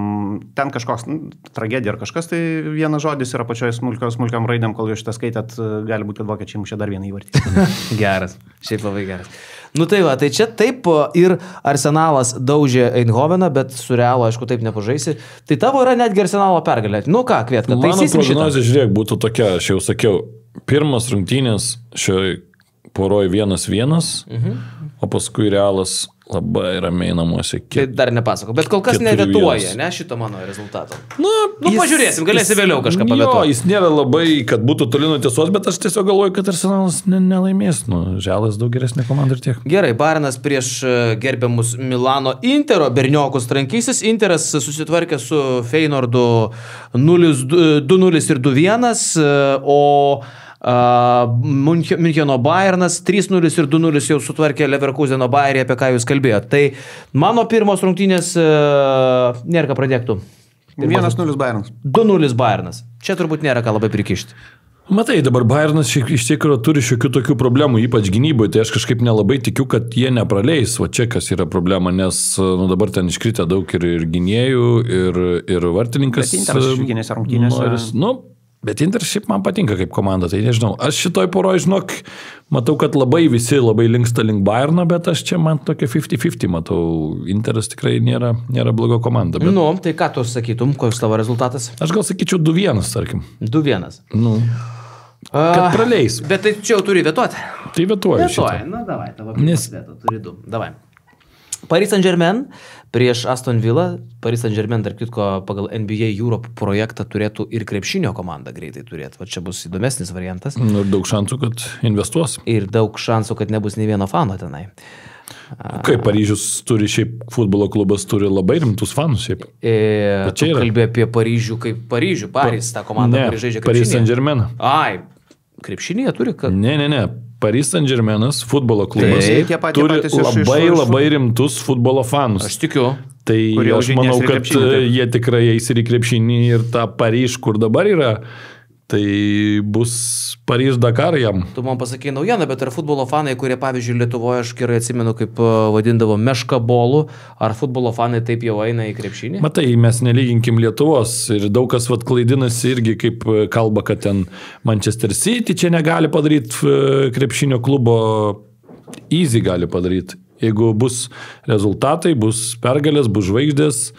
ten kažkoks tragedija ar kažkas, tai vienas žodis ir apačioje smulkiam raidėm, kol jūs šitą skaitėt, gali būti, kad vokiečiai mušė dar vieną įvartį. Geras, šiaip labai geras. Nu tai va, tai čia taip ir Arsenalas daužė Eindhoveną, bet su Realu, aišku, taip nepažaisi. Tai tavo yra netgi Arsenalo pergalė. Nu ką, Kvietka, Mano taisysim šitą. prognozė, žiūrėk, būtų tokia, aš jau sakiau, pirmas rungtynės šioje poroje 1-1, o paskui Realas labai ramiai namuose. Tai dar nepasako, bet kol kas 4-1. nevetuoja, ne, šito mano rezultato. Nu, pažiūrėsim, galėsi vėliau kažką pavetuoti. Jo, jis nėra labai, kad būtų toli nuo tiesos, bet aš tiesiog galvoju, kad Arsenalas nelaimės. Nu, Realas daug geresnė komanda ir tiek. Gerai, Bayernas prieš gerbiamus Milano Intero berniokus trankysis. Interas susitvarkė su Feynordu 2-0 ir 2-1, o Müncheno Bayernas 3-0 ir 2-0 jau sutvarkė Leverkuseno Bayerį, apie ką jūs kalbėjote. Tai mano pirmos rungtynės nėra ką pradėktų. 1-0 Bayernas. 2-0 Bayernas. Čia turbūt nėra ką labai prikišti. Matai, dabar Bayernas iš tikrųjų turi šiokių tokių problemų, ypač gynyboje, tai aš kažkaip nelabai tikiu, kad jie nepraleis, va čia kas yra problema, nes dabar ten iškritę daug ir gynėjų, ir vartininkas. Bet Interas išvykinėse rungtynėse. Bet Inter šiaip man patinka kaip komanda, tai nežinau. Aš šitoj poroje, žinok, matau, kad visi labai linksta link Bayerno, bet aš čia man tokia 50-50 matau. Interas tikrai nėra bloga komanda. Bet... Nu, tai ką tu sakytum, koks tavo rezultatas? Aš gal sakyčiau 2-1, tarkim. 2-1. Nu, kad praleis. Bet tai čia jau turi vetuoti. Tai vetuoju šitą. Na, davai, tavo veto, turi 2. Davai. Paris Saint-Germain prieš Aston Villa. Paris Saint-Germain, tarp kitko, pagal NBA Europe projektą turėtų ir krepšinio komandą greitai turėti. Va čia bus įdomesnis variantas. Ir daug šansų, kad investuos. Ir daug šansų, kad nebus nei vieno fano tenai. Kaip Paryžius turi šiaip, futbolo klubas turi labai rimtus fanus šiaip. Tu kalbėjai apie Paryžių kaip Paryžių. Paris, ta komanda, kuri žaidžia krepšinį. Paris Saint-Germain. Ai, krepšinėje turi, kad... Ne. Paris Saint-Germainas, futbolo klubas, turi labai rimtus futbolo fanus. Aš tikiu. Tai aš manau, kad jie tikrai eis ir į krepšinį ir tą Paryž, kur dabar yra, tai bus Paryž Dakar jam. Tu man pasakei naujieną, bet ar futbolo fanai, kurie, pavyzdžiui, Lietuvoje, aš gerai atsimenu, kaip vadindavo meškabolų, ar futbolo fanai taip jau eina į krepšinį? Matai, mes nelyginkim Lietuvos ir daug kas klaidinasi irgi, kaip kalba, kad ten Manchester City čia negali padaryti krepšinio klubo, easy gali padaryti. Jeigu bus rezultatai, bus pergalės, bus žvaigždės,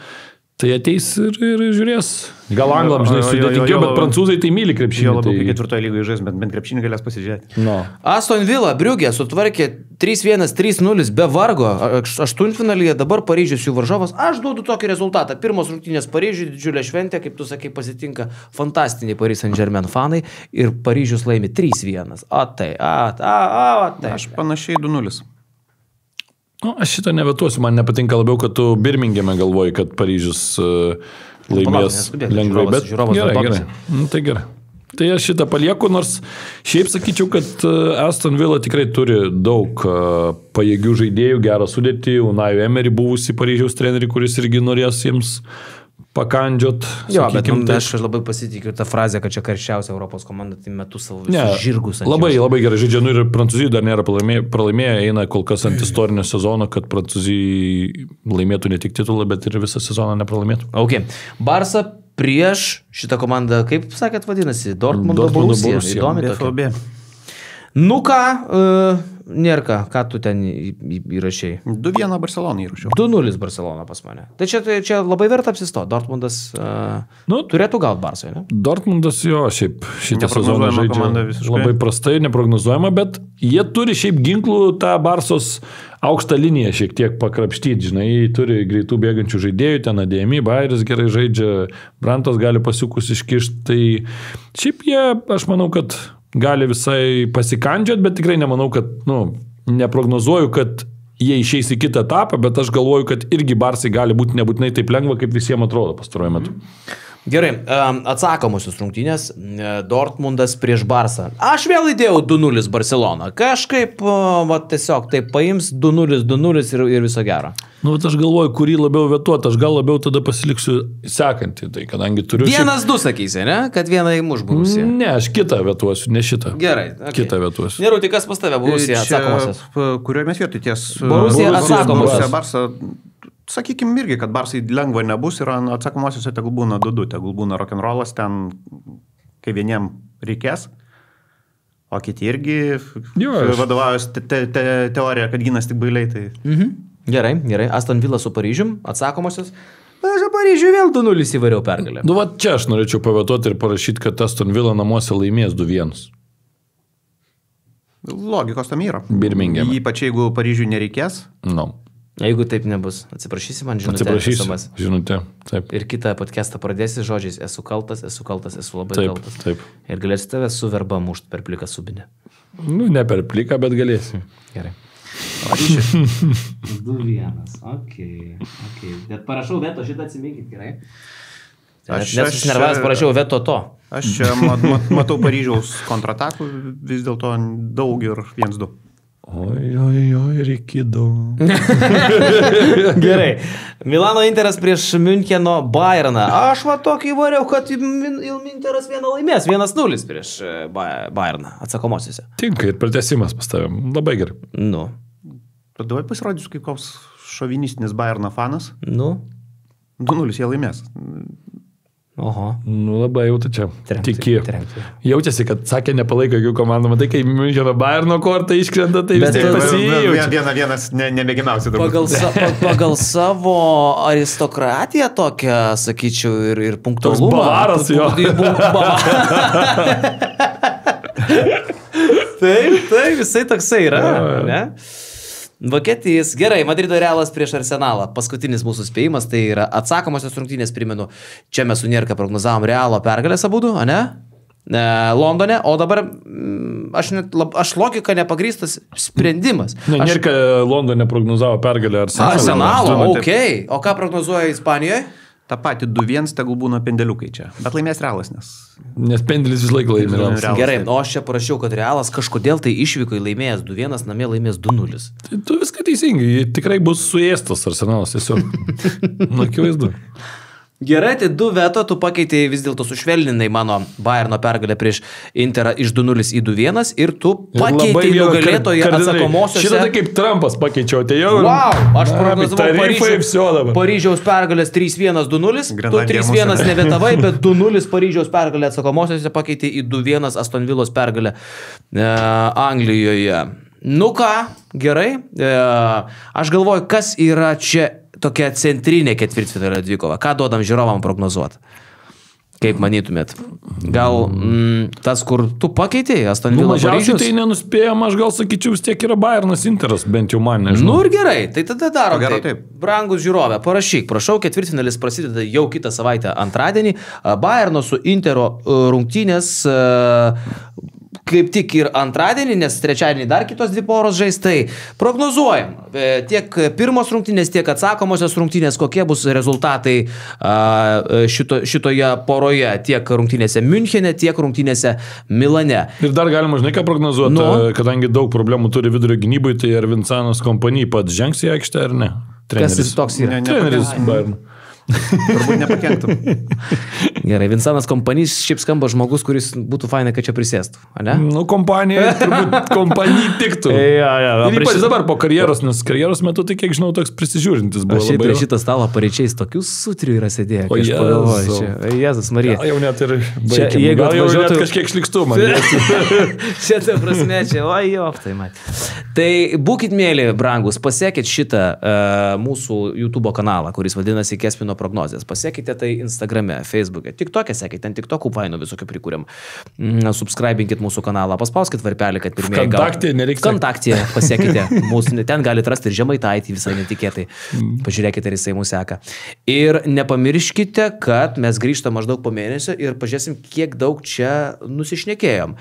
tai ateis ir žiūrės. Gal anglam, žinai, sudėtingiau, bet prancūzai tai myli krepšinį. Jo labiau, kai ketvirtoje lygoje žais, bet bent krepšinį galės pasižiūrėti. No. Aston Villa, Briugė, sutvarkė 3-1, 3-0 be vargo. Aštuntfinalyje, dabar Paryžius jų varžovas. Aš duodu tokį rezultatą. Pirmos rungtynės Paryžiui, didžiulė šventė, kaip tu sakai, pasitinka fantastiniai Paris Saint-Germain fanai ir Paryžius laimi 3-1. Aš panašiai 2-0. Nu, aš šitą nevetuosiu, man nepatinka labiau, kad tu Birmingeme galvoji, kad Paryžius laimės lengvai, bet gerai. Nu, tai gerai. Tai aš šitą palieku, nors šiaip sakyčiau, kad Aston Villa tikrai turi daug pajėgių žaidėjų, gerą sudėtį, Unai Emery buvusi Paryžiaus trenerį, kuris irgi norės jiems pakandžiot. Jo, bet aš labai pasitikiu tą frazę, kad čia karščiausia Europos komanda, tai metu savo visus žirgus. Labai gerai žaidžia, nu ir Prancūzijai dar nėra pralaimėję, eina kol kas ant istorinio sezono, kad Prancūzijai laimėtų ne tik titulą, bet ir visą sezoną nepralaimėtų. Ok. Barsa prieš šitą komandą, kaip sakėt vadinasi, Dortmundo Borussia. Įdomi tokia. Nu ką, nėra ką tu ten įrašėjai? 2-1 Barcelona įrašiau. 2-0 Barcelona pas mane. Tai čia labai verta apsisto. Dortmundas turėtų gauti Barsai, ne? Dortmundas jo, šiaip šitą sezoną žaidžia labai prastai, neprognozuojama, bet jie turi šiaip ginklų tą Barsos aukštą liniją šiek tiek pakrapštyti, žinai, turi greitų bėgančių žaidėjų, ten Ademi, Bairis gerai žaidžia, Brantas gali pasiukus iškišti, tai šiaip jie, aš manau, kad gali visai pasikandžiot, bet tikrai nemanau, kad, neprognozuoju, kad jie išeis į kitą etapą, bet aš galvoju, kad irgi Barsai gali būti nebūtinai taip lengva, kaip visiems atrodo pastaruoju metu. Gerai, atsakomosios rungtynės, Dortmundas prieš Barsą. Aš vėl įdėjau 2-0 Barcelona. Kažkaip, tiesiog taip paims 2-0 ir viso gero. Bet aš galvoju, kurį labiau vetuoti, aš gal labiau tada pasiliksiu sekantį, tai kadangi turiu... 1-2 sakysi, ne? Kad vieną įmuš Borussia. Ne, aš kitą vetuosiu, ne šitą. Gerai. Okay. Kitą vetuosiu. Nerūti, kas pas tave Borussia atsakomosios? Kurioje mes vietoj ties... Borussia atsakomosios. Barsa, sakykime irgi, kad Barsai lengva nebus ir atsakomosiuose tegul būna 2-2, tegul būna rock'n'rollas ten, kai vieniem reikės. O kiti irgi vadovaujasi teorija, kad gynas tik bailiai. Tai... Gerai. Aston Villa su Paryžium, atsakomosios. Aš Paryžiui vėl 2-0 įvariau pergalę. Nu, va čia aš norėčiau pavatuoti ir parašyti, kad Aston Villa namuose laimės 2-1. Logikos tam yra. Birmingham. Ypač jeigu Paryžiui nereikės. No. Jeigu taip nebus, atsiprašysi man žinutę. Atsiprašysi, žinutė, taip. Ir kitą podcastą pradėsi žodžiais, esu kaltas, esu labai kaltas. Taip. Ir galėsi tave su verba mušt per pliką subinę. Nu, ne per pliką, bet galėsi. Gerai. 2-1. Okay. Bet parašau veto, šitą atsiminkit, gerai? Nesusinervavęs parašiau veto to. Aš čia matau Paryžiaus kontratakų vis dėlto daug ir 1-2. Oi, reikido. Gerai. Milano Interas prieš Müncheno Bayerną. Aš va tokį įvariau, kad Interas vieną laimės. 1-0 prieš Bayerną atsakomosiuose. Tinka ir pratęsimas pastavėm. Labai gerai. Nu. Tada pasirodysiu kaip koks šovinistinis Bayerno fanas. Nu. 2-0 jie laimės. Oho. Nu, labai jau tu čia. Tiki. Trenkti. Jaučiasi, kad sakė nepalaiko jokių komandų. Matai, kai Müncheno Bayerno kortą iškrenta, tai vis tiek pasijaučia. Vienas nemėgimiausių turbūt. Pagal savo aristokratiją tokią, sakyčiau, ir punktualumą. Toks bavaras jo. Taip, visai toksai yra, ne? Vokietijas. Gerai, Madrido Realas prieš Arsenalą. Paskutinis mūsų spėjimas, tai yra atsakomosios rungtynės, primenu. Čia mes su Nierka prognozavom Realo pergalės abudu, ne? Londone, o dabar aš logika nepagrįstas sprendimas. Nierka Londone prognozavo pergalę Arsenalo, okei. O ką prognozuoja Ispanijoje? Ta pati 2-1 tegul būna pendeliukai čia. Bet laimės Realas, nes pendelis vis laik laimės. Gerai, o aš čia parašiau, kad Realas kažkodėl tai išvyko į laimėjęs 2-1, namie laimės 2-0. Tai tu viską teisingai, tikrai bus suėstas Arsenalas tiesiog. Akivaizdu. Gerai, tai 2 veto, tu pakeitėjai vis dėlto sušvelninai mano Bayerno pergalę prieš Interą iš 2-0 į 2-1 ir tu pakeitėjai nugalėtoje atsakomosiose. Šitą tai kaip Trumpas pakeičiau, tai jau. Wow, aš prognozavau Paryžiaus pergalės 3-1, 2-0, tu 3-1 nevetavai, bet 2-0 Paryžiaus pergalę atsakomosiose pakeitėjai į 2-1 Aston Villos pergalę Anglijoje. Nu ką, gerai, aš galvoju, kas yra čia tokia centrinė ketvirtfinalio dvikova. Ką duodam žiūrovam prognozuoti? Kaip manytumėt? Gal tas, kur tu pakeitėjai, Aston Villa Paryžius? Paryžius? Tai nenuspėjama, aš gal sakyčiau, vis tiek yra Bayernas Interas, bent jau man nežinau. Nu ir gerai, tai tada darom taip. Brangus žiūrovė, parašyk, prašau, ketvirtfinalis prasideda jau kitą savaitę antradienį. Bayerno su Intero rungtynės kaip tik ir antradienį, nes trečiadienį dar kitos 2 poros žais, tai prognozuojam tiek pirmos rungtynės, tiek atsakomosios rungtynės, kokie bus rezultatai šitoje poroje, tiek rungtynėse Münchene, tiek rungtynėse Milane. Ir dar galima, žinai, ką prognozuoti, kadangi daug problemų turi vidurio gynybai, tai ar Vincentas Kompany pats žengs į aikštę ar ne? Treneris. Kas jis toks yra? Treneris Bayern. Turbūt nepakenktų. Gerai, Vincentas Kompanys šiaip skamba žmogus, kuris būtų fainai, kad čia prisėstų, ne? Nu, kompanija, turbūt kompanijai tiktų. Ir ypač dabar po karjeros, nes karjeros metu, tai kiek žinau, toks prisižiūrintis buvo. Šiaip prie šitą stalą pareičiais tokius sutrių yra sėdėję, kai aš pagalvoju čia. Jėzus Marija. Jau net ir baigim. Gal jau net kažkiek šlikstumą. Šitą prasme čia, tai matė. Tai būkit mėly, brangus, pasiekit šitą mūsų YouTube kanalą, kuris vadinasi Kespino prognozės. Pasiekite tai Instagrame, Facebook'e, TikTok'e sekite, ten TikTok'ų fainų visokių prikūrėm. Subscribinkit mūsų kanalą, paspauskit varpelį, kad pirmieji Kontaktė pasiekite mūsų, ten galite rasti ir Žemaitaitį visai netikėtai. Pažiūrėkite, ar jisai mūsų seka. Ir nepamirškite, kad mes grįžtam maždaug po mėnesio ir pažiūrėsim, kiek daug čia nusišnekėjom.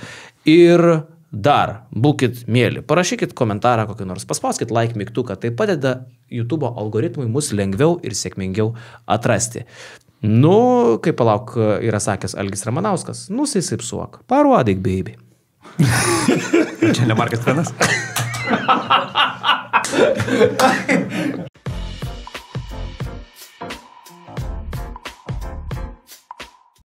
Ir dar, būkit mėly, parašykit komentarą kokį nors, paspauskit like mygtuką, tai padeda YouTube algoritmui mus lengviau ir sėkmingiau atrasti. Nu, kaip palauk, yra sakęs Algis Ramanauskas, nusisipsuok, parodyk, baby. Čia ne Markas Trenas?